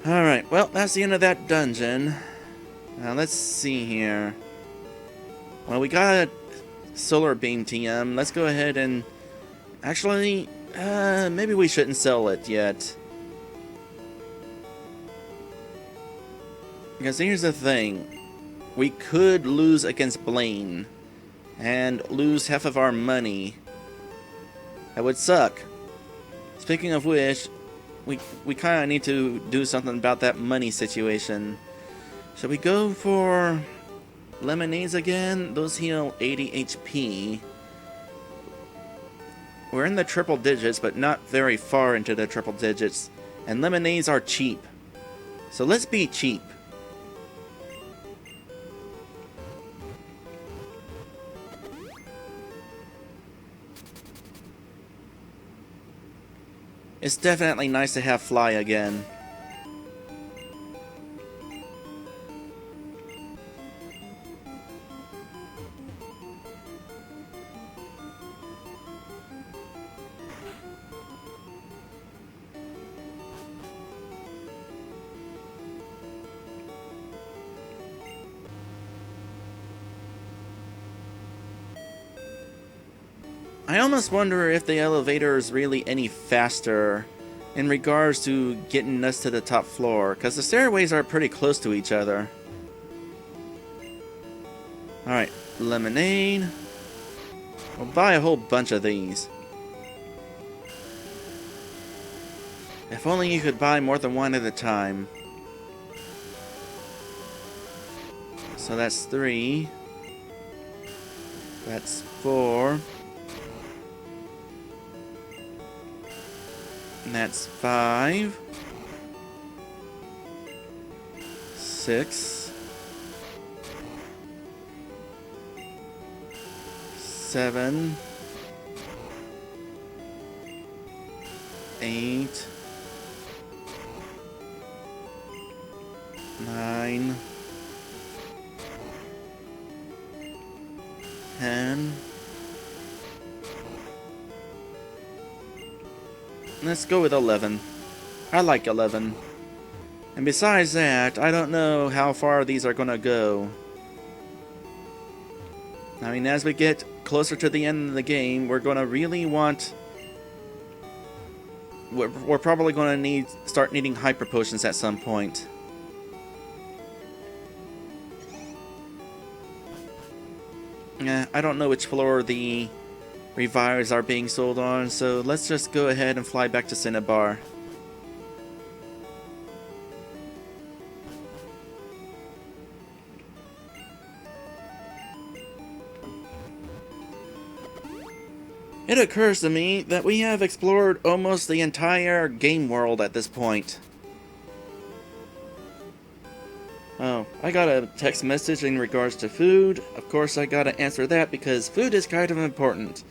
Alright, well, that's the end of that dungeon. Now, let's see here. Well, we got a Solar Beam TM. Let's go ahead and... Actually... maybe we shouldn't sell it yet. Because here's the thing. We could lose against Blaine. And lose half of our money. That would suck. Speaking of which, we kind of need to do something about that money situation. Should we go for lemonades again? Those heal 80 HP. We're in the triple digits, but not very far into the triple digits. And lemonades are cheap. So let's be cheap. It's definitely nice to have Fly again. I almost wonder if the elevator is really any faster in regards to getting us to the top floor, because the stairways are pretty close to each other. Alright, lemonade. We'll buy a whole bunch of these. If only you could buy more than one at a time. So that's 3. That's 4. And that's 5. 6. 7. 8. 9. 10. Let's go with 11. I like 11. And besides that, I don't know how far these are gonna go. I mean, as we get closer to the end of the game, we're gonna really want... We're probably gonna start needing hyper potions at some point. I don't know which floor the revives are being sold on, so let's just go ahead and fly back to Cinnabar. It occurs to me that we have explored almost the entire game world at this point. Oh, I got a text message in regards to food. Of course I gotta answer that because food is kind of important.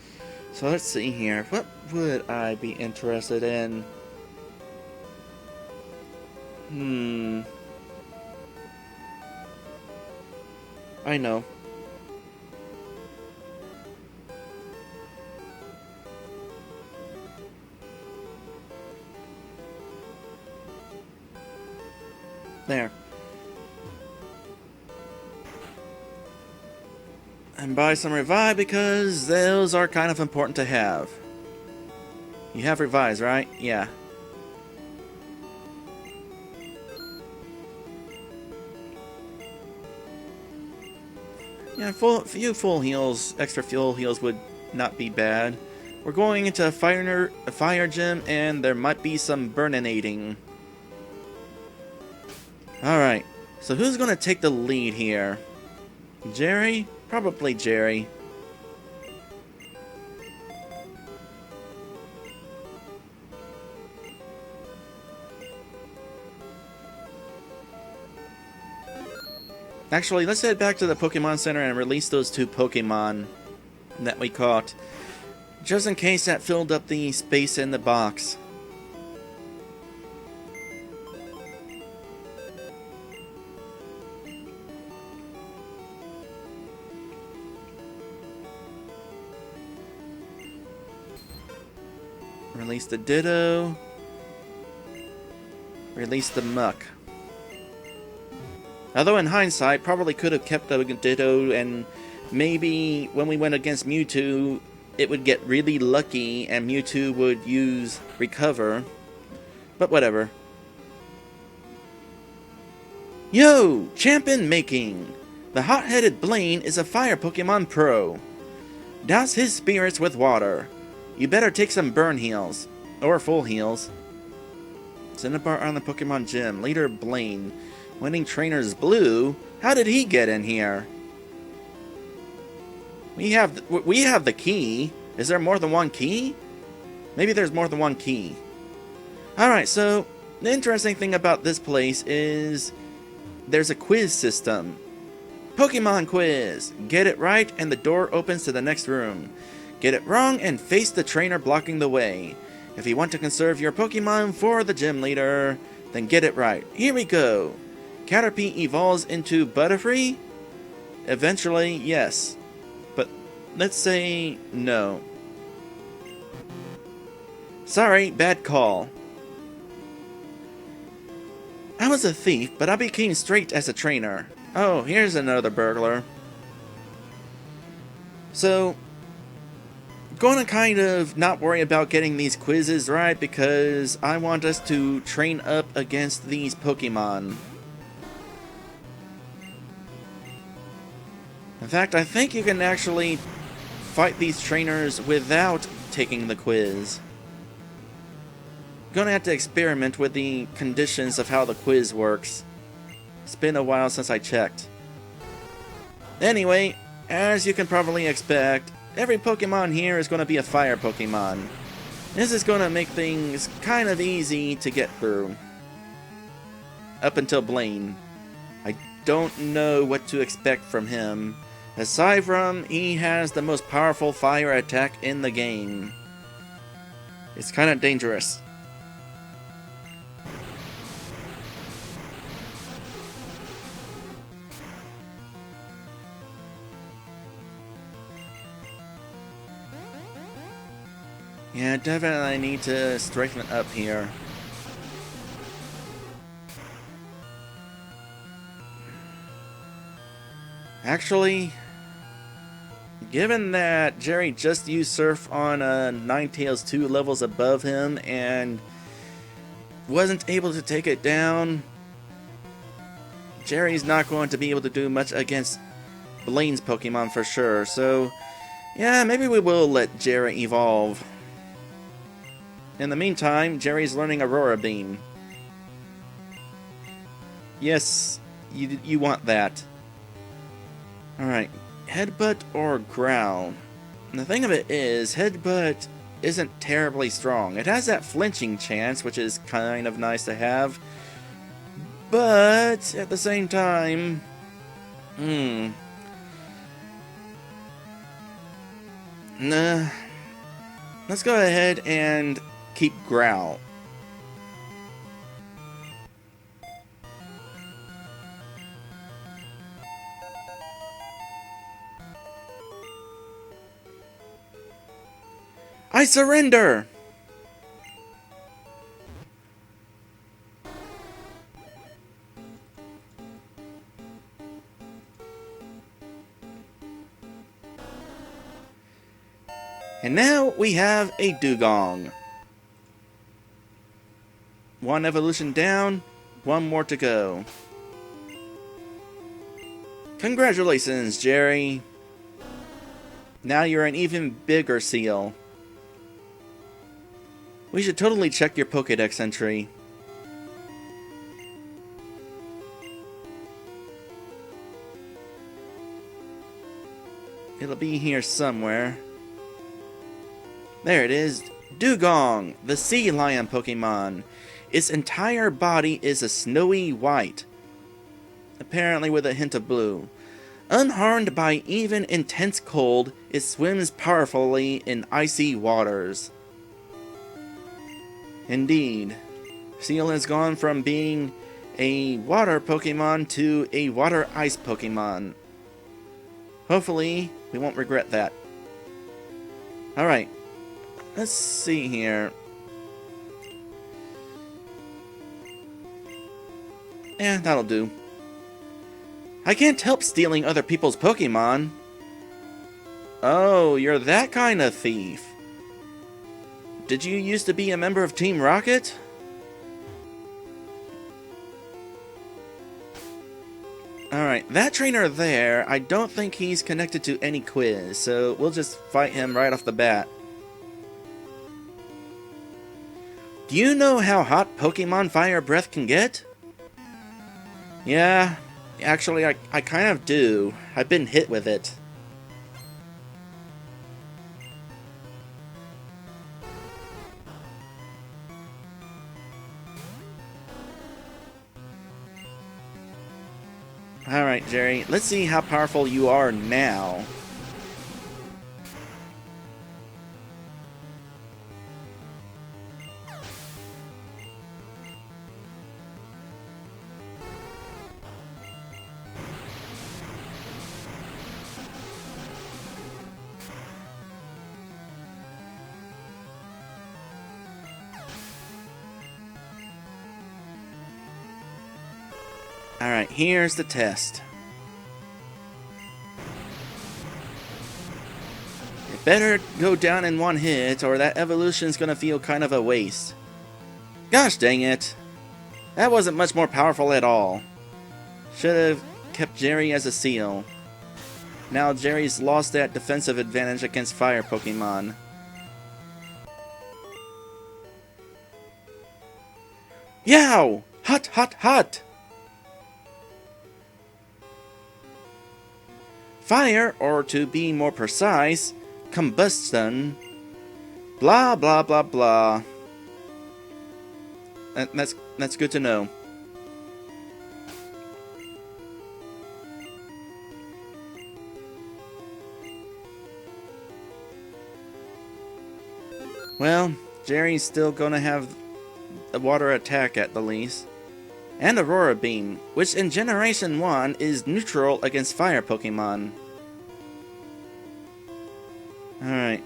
So let's see here. What would I be interested in? I know. There. And buy some revive because those are kind of important to have. You have revives, right? Yeah. Yeah, few full heals, extra fuel heals would not be bad. We're going into a fire gym, and there might be some burninating. Alright, so who's gonna take the lead here? Jerry? Probably Jerry. Actually, let's head back to the Pokemon Center and release those 2 Pokemon that we caught. Just in case that filled up the space in the box. Release the Ditto. Release the Muck. Although in hindsight, probably could have kept the Ditto, and maybe when we went against Mewtwo, it would get really lucky and Mewtwo would use Recover. But whatever. Yo! Champion making! The hot-headed Blaine is a fire Pokemon pro. Douse his spirits with water. You better take some burn heals. Or full heals. Cinnabar on the Pokemon Gym. Leader Blaine. Winning trainers Blue? How did he get in here? We have the key. Is there more than one key? Maybe there's more than one key. Alright, so the interesting thing about this place is there's a quiz system. Pokemon quiz. Get it right and the door opens to the next room. Get it wrong and face the trainer blocking the way. If you want to conserve your Pokemon for the gym leader, then get it right. Here we go. Caterpie evolves into Butterfree? Eventually, yes. But let's say no. Sorry, bad call. I was a thief, but I became straight as a trainer. Oh, here's another burglar. So, gonna kind of not worry about getting these quizzes right because I want us to train up against these Pokemon. In fact, I think you can actually fight these trainers without taking the quiz. Gonna have to experiment with the conditions of how the quiz works. It's been a while since I checked. Anyway, as you can probably expect, every Pokemon here is gonna be a fire Pokemon. This is gonna make things kind of easy to get through. Up until Blaine. I don't know what to expect from him. Aside from, he has the most powerful fire attack in the game. It's kind of dangerous. Yeah, definitely need to strengthen up here. Actually, given that Jerry just used Surf on Ninetales 2 levels above him and wasn't able to take it down, Jerry's not going to be able to do much against Blaine's Pokemon for sure. So, yeah, maybe we will let Jerry evolve. In the meantime, Jerry's learning Aurora Beam. Yes, you want that. Alright, Headbutt or Growl? And the thing of it is, Headbutt isn't terribly strong. It has that flinching chance, which is kind of nice to have. But, at the same time... Nah. Let's go ahead and keep Growl. I surrender! And now we have a Dugong. One evolution down, one more to go. Congratulations, Jerry. Now you're an even bigger seal. We should totally check your Pokédex entry. It'll be here somewhere. There it is. Dugong, the sea lion Pokemon. Its entire body is a snowy white, apparently with a hint of blue. Unharmed by even intense cold, it swims powerfully in icy waters. Indeed, Seal has gone from being a water Pokemon to a water ice Pokemon. Hopefully, we won't regret that. Alright, let's see here. Yeah, that'll do. I can't help stealing other people's Pokemon. Oh, you're that kind of thief. Did you used to be a member of Team Rocket? Alright, that trainer there, I don't think he's connected to any quiz, so we'll just fight him right off the bat. Do you know how hot Pokemon Fire Breath can get? Yeah, actually I kind of do. I've been hit with it. Alright, Jerry, let's see how powerful you are now. Alright, here's the test. Better go down in one hit, or that evolution's gonna feel kind of a waste. Gosh dang it! That wasn't much more powerful at all. Should have kept Jerry as a seal. Now Jerry's lost that defensive advantage against fire Pokemon. Yow! Hot, hot, hot! Fire, or to be more precise, combustion. Blah, blah, blah, blah. That's good to know. Well, Jerry's still gonna have a water attack at the least. And Aurora Beam, which in Generation 1 is neutral against fire Pokemon. Alright.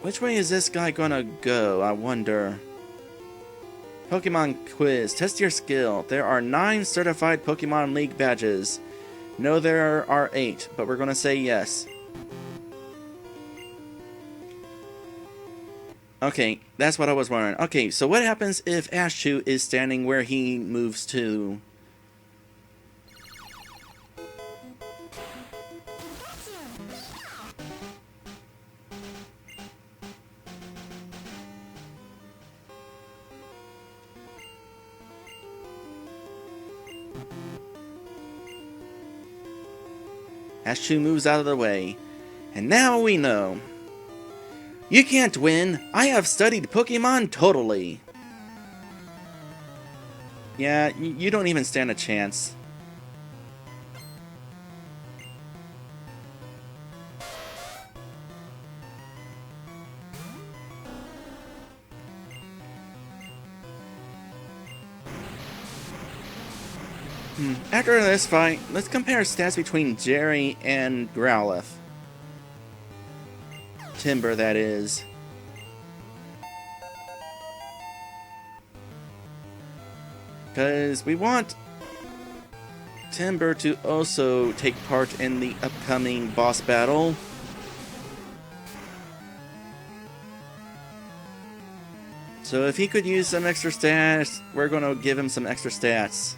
Which way is this guy gonna go, I wonder? Pokemon Quiz. Test your skill. There are 9 certified Pokemon League badges. No, there are 8, but we're gonna say yes. Okay, that's what I was wondering. Okay, so what happens if Ashchew is standing where he moves to? Ashchew moves out of the way. And now we know. You can't win. I have studied Pokemon totally. Yeah, you don't even stand a chance. After this fight, let's compare stats between Jerry and Growlithe. Timber, that is. Because we want Timber to also take part in the upcoming boss battle. So if he could use some extra stats, we're going to give him some extra stats.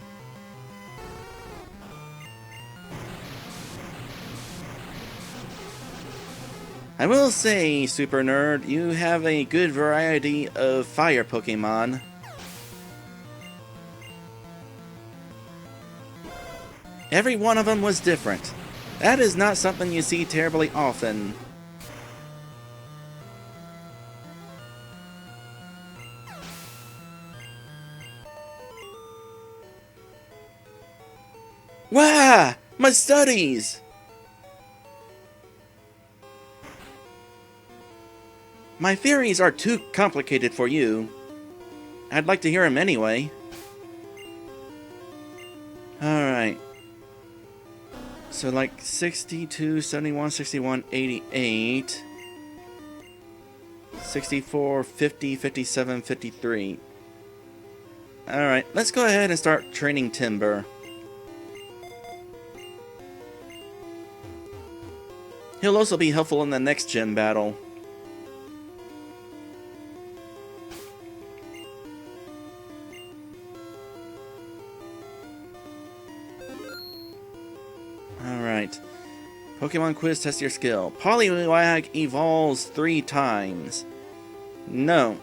I will say, Super Nerd, you have a good variety of fire Pokemon. Every one of them was different. That is not something you see terribly often. Wah! My studies! My theories are too complicated for you. I'd like to hear them anyway. Alright. So like 62, 71, 61, 88, 64, 50, 57, 53. Alright, let's go ahead and start training Timber. He'll also be helpful in the next gym battle. Alright. Pokemon Quiz, test your skill. Poliwag evolves 3 times. No.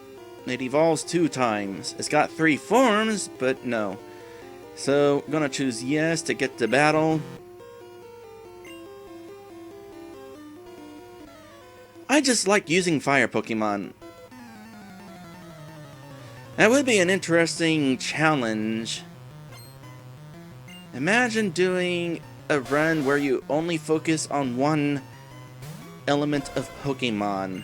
It evolves 2 times. It's got 3 forms, but no. So, I'm gonna choose yes to get to battle. I just like using fire Pokemon. That would be an interesting challenge. Imagine doing a run where you only focus on one element of Pokemon.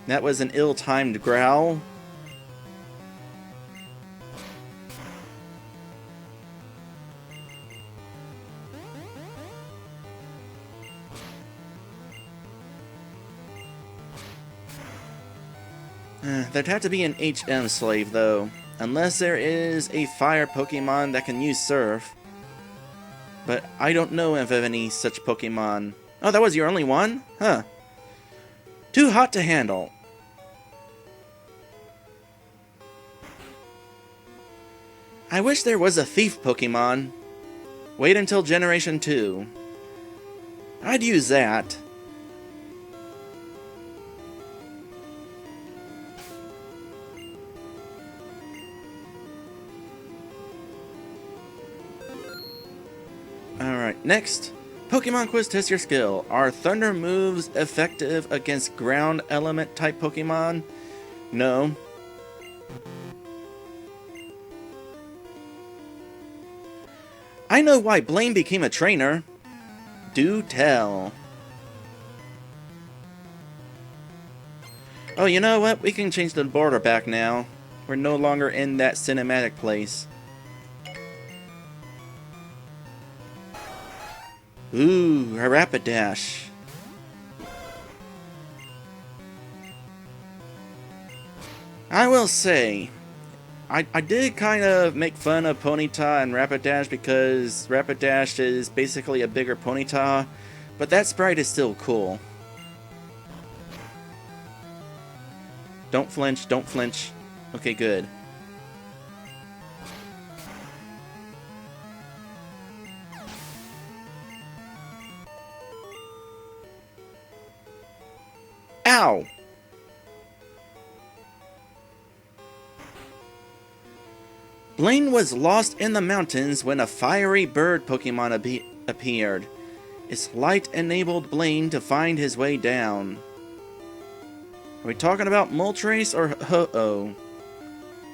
That was an ill-timed growl. There'd have to be an HM slave, though. Unless there is a fire Pokemon that can use Surf. But I don't know of any such Pokemon. Oh, that was your only one? Huh. Too hot to handle. I wish there was a thief Pokemon. Wait until Generation 2. I'd use that. Alright, next. Pokemon Quiz test your skill. Are Thunder moves effective against ground element type Pokemon? No. I know why Blaine became a trainer. Do tell. Oh, you know what? We can change the border back now. We're no longer in that cinematic place. Ooh, a Rapidash. I will say, I did kind of make fun of Ponyta and Rapidash because Rapidash is basically a bigger Ponyta, but that sprite is still cool. Don't flinch, don't flinch. Okay, good. Ow! Blaine was lost in the mountains when a fiery bird Pokemon appeared. Its light enabled Blaine to find his way down. Are we talking about Moltres or Ho-Oh?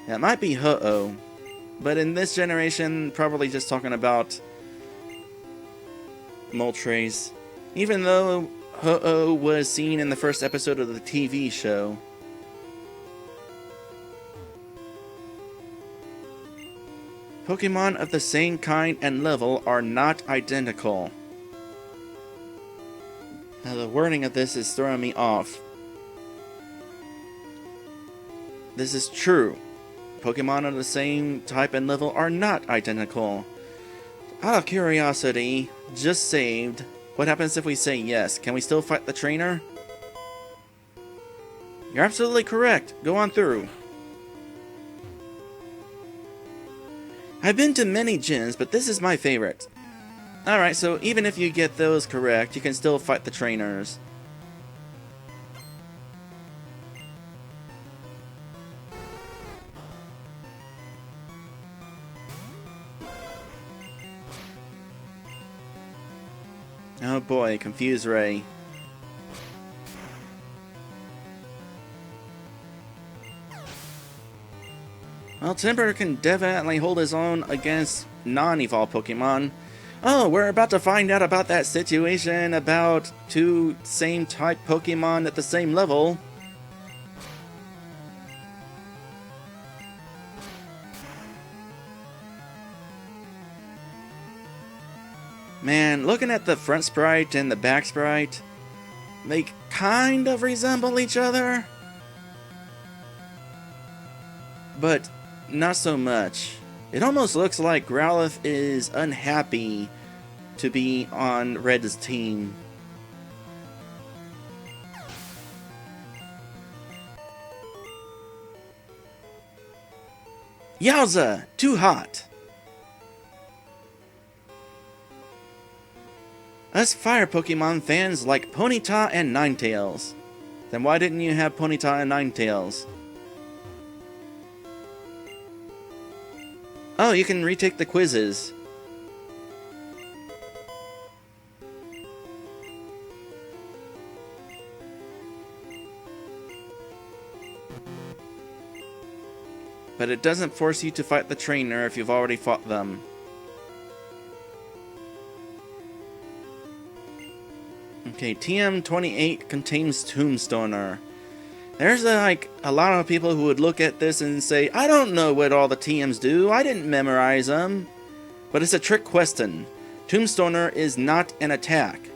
Yeah, it might be Ho-Oh. But in this generation, probably just talking about Moltres. Even though Ho-Oh was seen in the first episode of the TV show. Pokemon of the same kind and level are not identical. Now the wording of this is throwing me off. This is true. Pokemon of the same type and level are not identical. Out of curiosity, just saved. What happens if we say yes? Can we still fight the trainer? You're absolutely correct. Go on through. I've been to many gyms, but this is my favorite. Alright, so even if you get those correct, you can still fight the trainers. Oh boy, Confuse Ray. Well, Timber can definitely hold his own against non-evolved Pokemon. Oh, we're about to find out about that situation about two same type Pokemon at the same level. Man, looking at the front sprite and the back sprite, they kind of resemble each other, but not so much. It almost looks like Growlithe is unhappy to be on Red's team. Yowza! Too hot! Us fire Pokemon fans like Ponyta and Ninetales. Then why didn't you have Ponyta and Ninetales? Oh, you can retake the quizzes. But it doesn't force you to fight the trainer if you've already fought them. Okay, TM28 contains Tombstoner. There's a lot of people who would look at this and say, I don't know what all the TMs do, I didn't memorize them. But it's a trick question. Tombstoner is not an attack.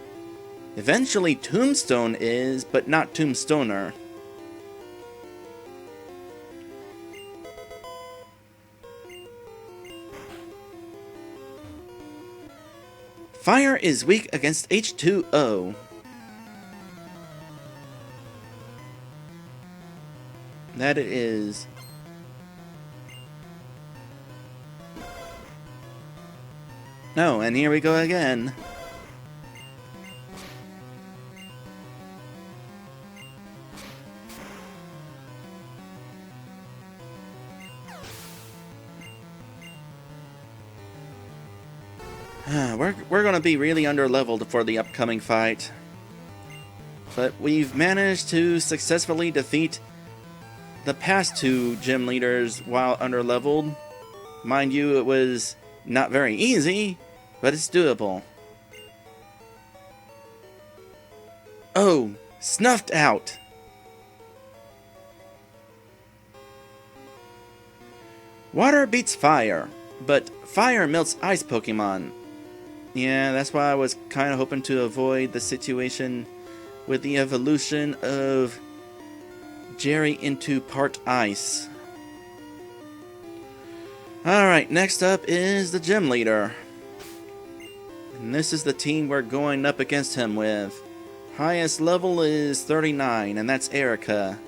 Eventually Tombstone is, but not Tombstoner. Fire is weak against H2O. That it is. No, and here we go again. We're gonna be really under-leveled for the upcoming fight. But we've managed to successfully defeat the past two gym leaders while under-leveled. Mind you, it was not very easy, but it's doable. Oh, snuffed out. Water beats fire, but fire melts ice Pokemon. Yeah, that's why I was kind of hoping to avoid the situation with the evolution of Jerry into part ice. Alright, next up is the gym leader. And this is the team we're going up against him with. Highest level is 39, and that's Erica.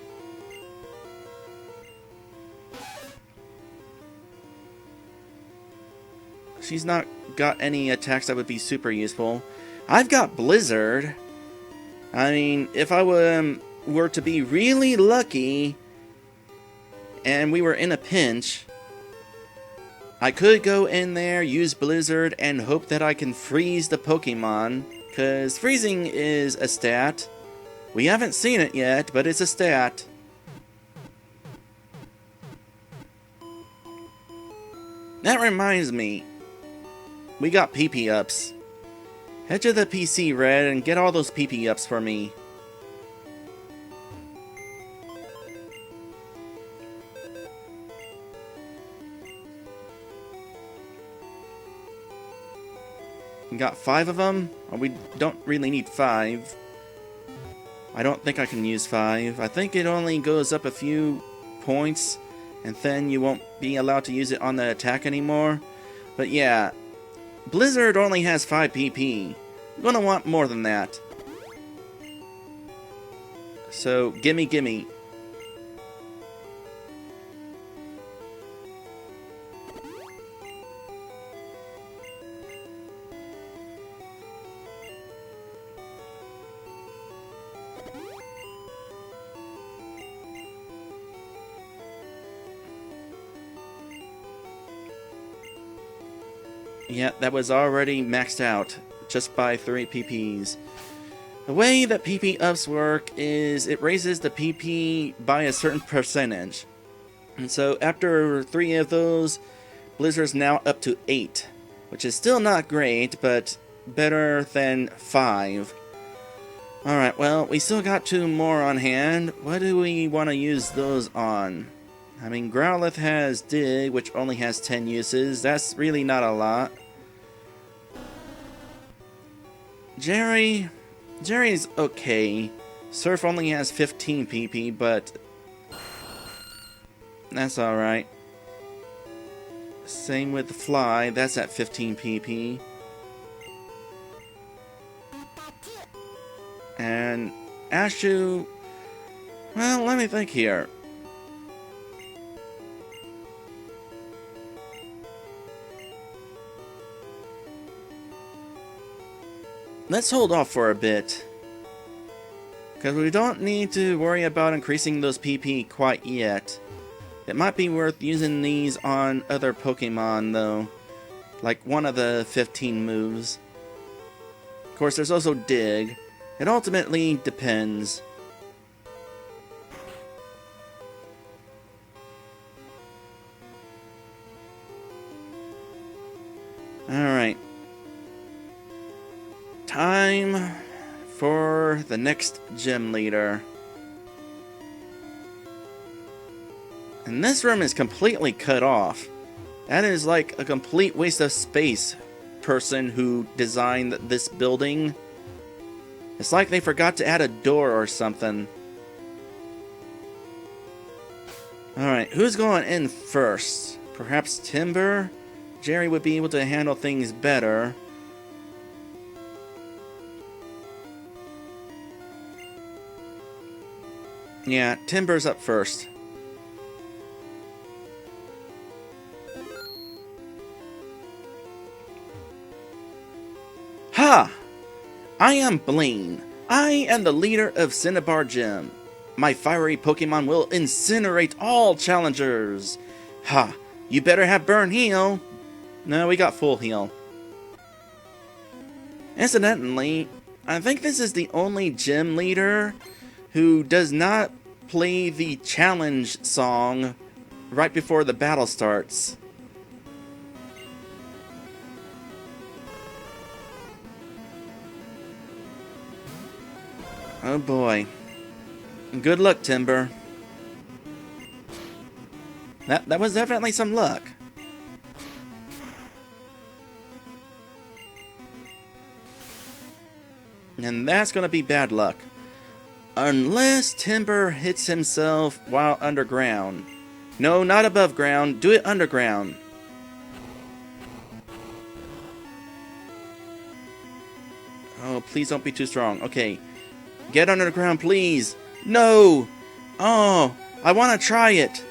She's not got any attacks that would be super useful. I've got Blizzard. I mean, if I were to be really lucky and we were in a pinch, I could go in there, use Blizzard, and hope that I can freeze the Pokemon, because freezing is a stat. We haven't seen it yet, but it's a stat. That reminds me, we got PP ups. Head to the PC, Red, and get all those PP ups for me. We got 5 of them? Well, we don't really need 5. I don't think I can use 5. I think it only goes up a few points, and then you won't be allowed to use it on the attack anymore. But yeah, Blizzard only has 5 PP. I'm gonna want more than that. So, gimme, gimme. Yeah, that was already maxed out, just by 3 PPs. The way that PP ups work is it raises the PP by a certain percentage. And so after 3 of those, Blizzard's now up to 8, which is still not great, but better than 5. Alright, well, we still got 2 more on hand. What do we want to use those on? I mean, Growlithe has Dig, which only has 10 uses. That's really not a lot. Jerry's okay. Surf only has 15 PP, but that's alright. Same with the Fly, that's at 15 PP. And Ashu, well, let me think here. Let's hold off for a bit, because we don't need to worry about increasing those PP quite yet. It might be worth using these on other Pokemon though, like one of the 15 moves. Of course, there's also Dig. It ultimately depends. Alright. Time for the next gym leader. And this room is completely cut off. That is like a complete waste of space, person who designed this building. It's like they forgot to add a door or something. Alright, who's going in first? Perhaps Timber? Jerry would be able to handle things better. Yeah, Timber's up first. Ha! I am Blaine. I am the leader of Cinnabar Gym. My fiery Pokemon will incinerate all challengers. Ha! You better have Burn Heal. No, we got Full Heal. Incidentally, I think this is the only gym leader who does not play the challenge song right before the battle starts. Oh boy. Good luck, Timber. That was definitely some luck. And that's gonna be bad luck. Unless Timber hits himself while underground. No, not above ground. Do it underground. Oh, please don't be too strong. Okay. Get underground, please. No! Oh, I want to try it.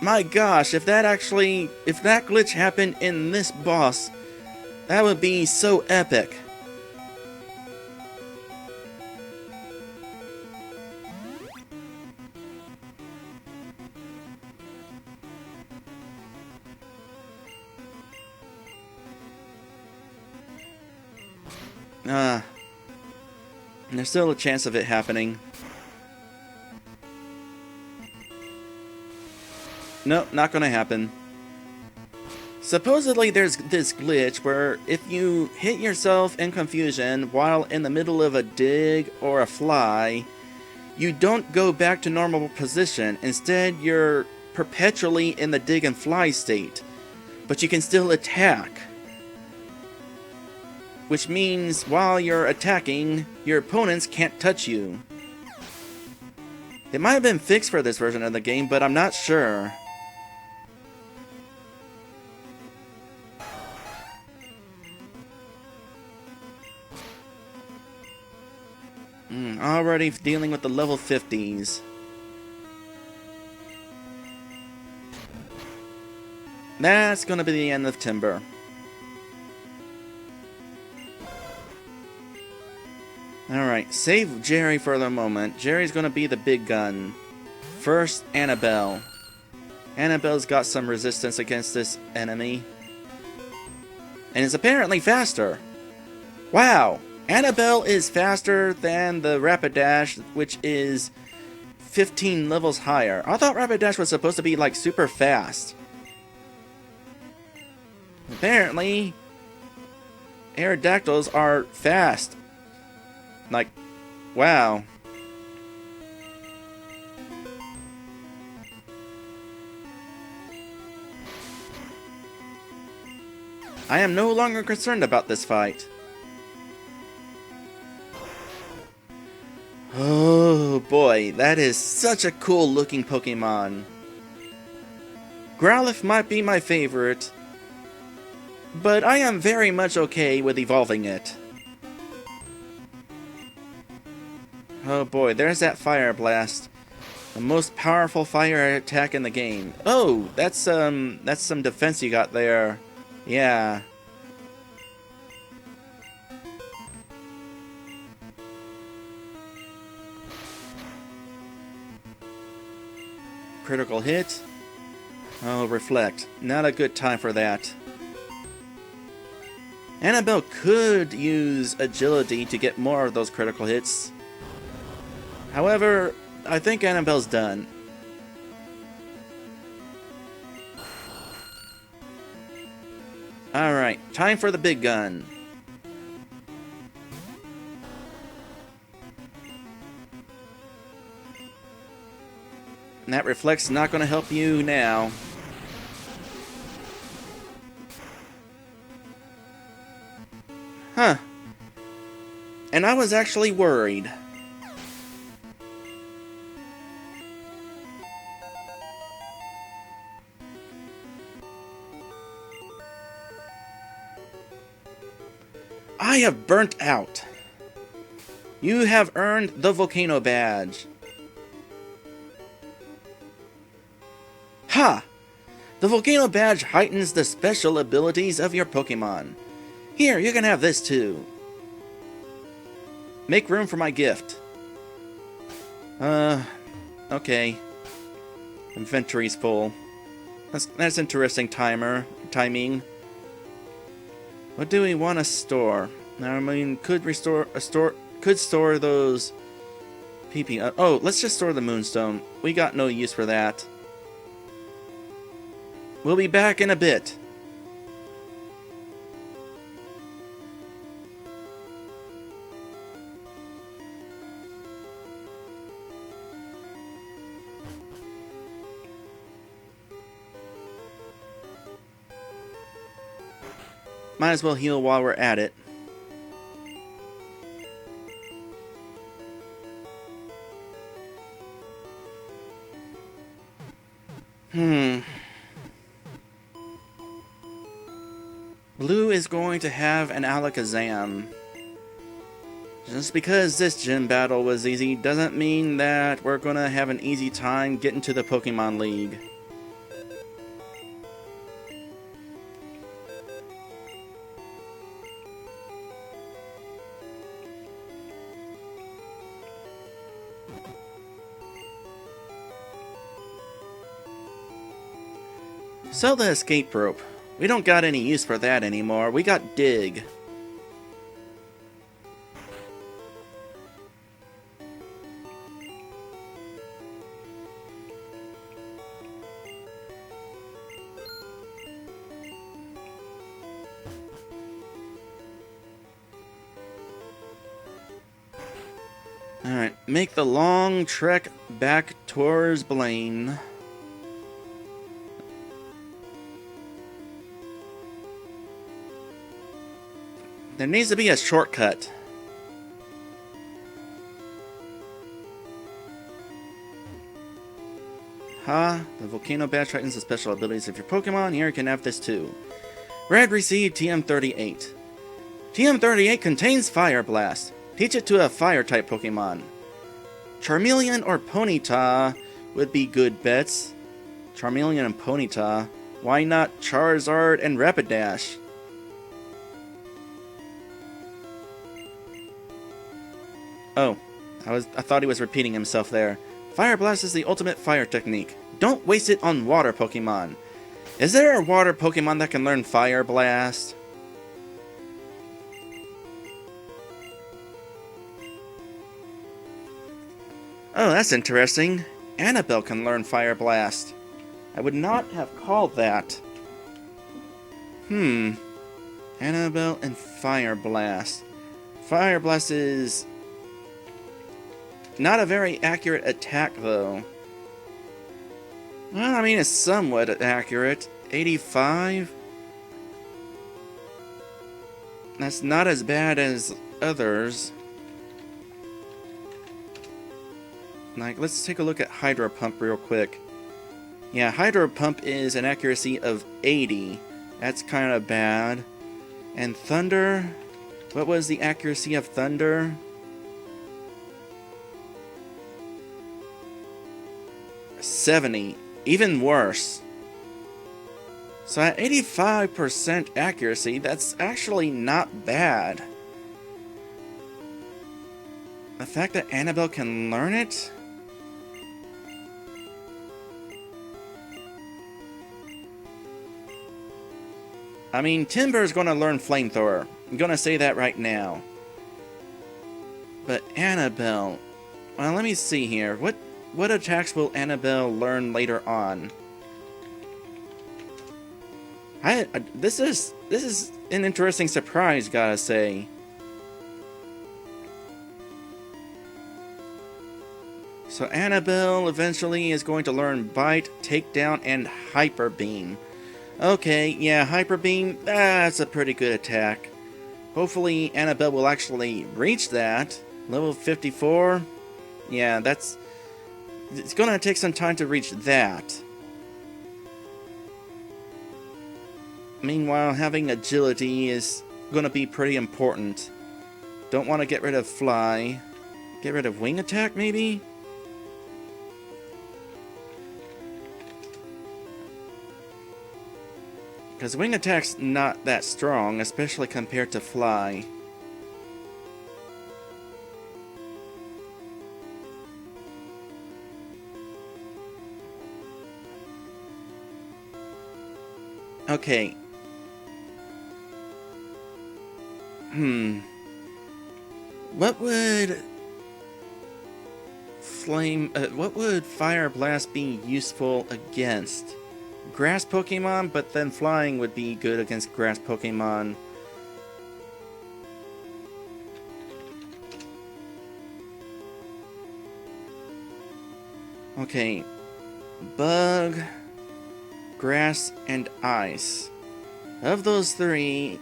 My gosh, if that glitch happened in this boss, that would be so epic. There's still a chance of it happening. No, not gonna happen. Supposedly there's this glitch where if you hit yourself in confusion while in the middle of a dig or a fly, you don't go back to normal position. Instead, you're perpetually in the dig and fly state. But you can still attack. Which means while you're attacking, your opponents can't touch you. It might have been fixed for this version of the game, but I'm not sure. Already dealing with the level 50s. That's gonna be the end of Timber. Alright, save Jerry for the moment. Jerry's gonna be the big gun. First, Annabelle. Annabelle's got some resistance against this enemy. And is apparently faster. Wow! Annabelle is faster than the Rapidash, which is 15 levels higher. I thought Rapidash was supposed to be like super fast. Apparently, Aerodactyls are fast. Like, wow. I am no longer concerned about this fight. Oh boy, that is such a cool looking Pokemon. Growlithe might be my favorite, but I am very much okay with evolving it. Oh boy, there's that Fire Blast. The most powerful fire attack in the game. Oh, that's some defense you got there. Yeah. Critical hit. Oh, reflect. Not a good time for that. Annabelle could use agility to get more of those critical hits. However, I think Annabelle's done. Alright, time for the big gun. And that reflect's not going to help you now. Huh. And I was actually worried. I have burnt out. You have earned the Volcano Badge. Ha! The Volcano Badge heightens the special abilities of your Pokemon. Here, you can have this too. Make room for my gift. Okay. Inventory's full. That's interesting timing. What do we want to store? I mean, could store those PP. Oh, let's just store the Moonstone. We got no use for that. We'll be back in a bit. Might as well heal while we're at it. Blue is going to have an Alakazam. Just because this gym battle was easy doesn't mean that we're gonna have an easy time getting to the Pokemon League. Sell the escape rope. We don't got any use for that anymore. We got dig. Alright, make the long trek back towards Blaine. There needs to be a shortcut. Ha! The Volcano Badge heightens the special abilities of your Pokemon. Here you can have this too. Red received TM38. TM38 contains Fire Blast. Teach it to a Fire-type Pokemon. Charmeleon or Ponyta would be good bets. Charmeleon and Ponyta. Why not Charizard and Rapidash? Oh, I thought he was repeating himself there. Fire Blast is the ultimate fire technique. Don't waste it on water Pokemon. Is there a water Pokemon that can learn Fire Blast? Oh, that's interesting. Annabelle can learn Fire Blast. I would not have called that. Annabelle and Fire Blast. Fire Blast is not a very accurate attack, though. Well, I mean, it's somewhat accurate. 85? That's not as bad as others. Like, let's take a look at Hydro Pump real quick. Yeah, Hydro Pump is an accuracy of 80. That's kind of bad. And Thunder? What was the accuracy of Thunder? 70. Even worse. So at 85% accuracy, that's actually not bad. The fact that Annabelle can learn it? I mean, Timber is going to learn Flamethrower. I'm going to say that right now. But Annabelle... Well, let me see here. What attacks will Annabelle learn later on? This is an interesting surprise, gotta say. So Annabelle eventually is going to learn Bite, Takedown, and Hyper Beam. Okay, yeah, Hyper Beam, that's a pretty good attack. Hopefully Annabelle will actually reach that. Level 54? Yeah, it's gonna take some time to reach that. Meanwhile, having agility is gonna be pretty important. Don't want to get rid of Fly. Get rid of Wing Attack, maybe? Because wing attack's not that strong, especially compared to fly. Okay. What would Fire Blast be useful against? Grass Pokemon, but then flying would be good against grass Pokemon. Okay. Bug, grass, and ice. Of those three,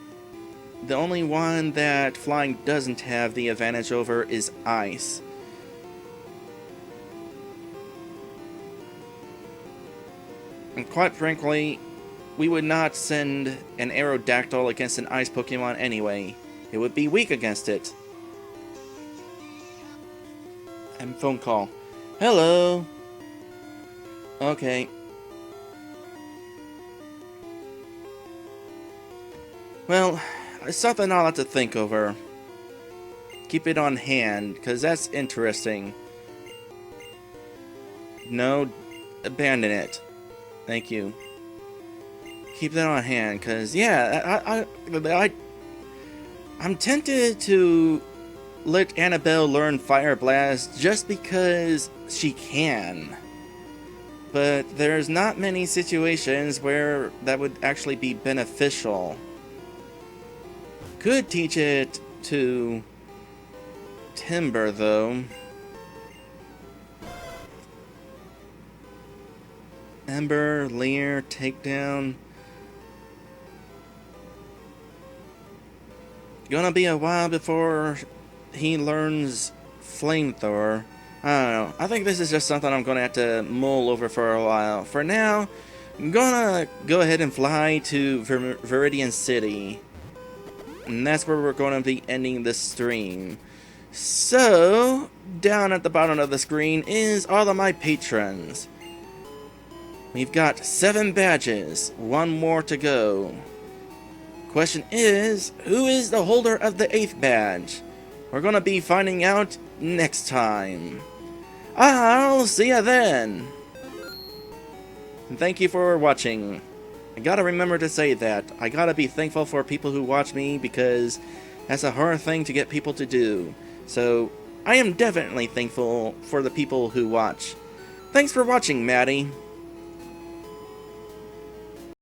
the only one that flying doesn't have the advantage over is ice. And quite frankly, we would not send an Aerodactyl against an ice Pokemon anyway. It would be weak against it. And phone call. Hello. Okay. Well, it's something I'll have to think over. Keep it on hand, because that's interesting. No, abandon it. Thank you. Keep that on hand, because, yeah, I'm tempted to let Annabelle learn Fire Blast just because she can. But there's not many situations where that would actually be beneficial. Could teach it to Timber, though. Ember, Leer, Takedown. Gonna be a while before he learns Flamethrower. I don't know. I think this is just something I'm gonna have to mull over for a while. For now, I'm gonna go ahead and fly to Viridian City. And that's where we're going to be ending this stream. So, down at the bottom of the screen is all of my patrons. We've got 7 badges, 1 more to go. Question is, who is the holder of the 8th badge? We're going to be finding out next time. I'll see ya then. And thank you for watching. I gotta remember to say that. I gotta be thankful for people who watch me because that's a hard thing to get people to do. So, I am definitely thankful for the people who watch. Thanks for watching, Maddie.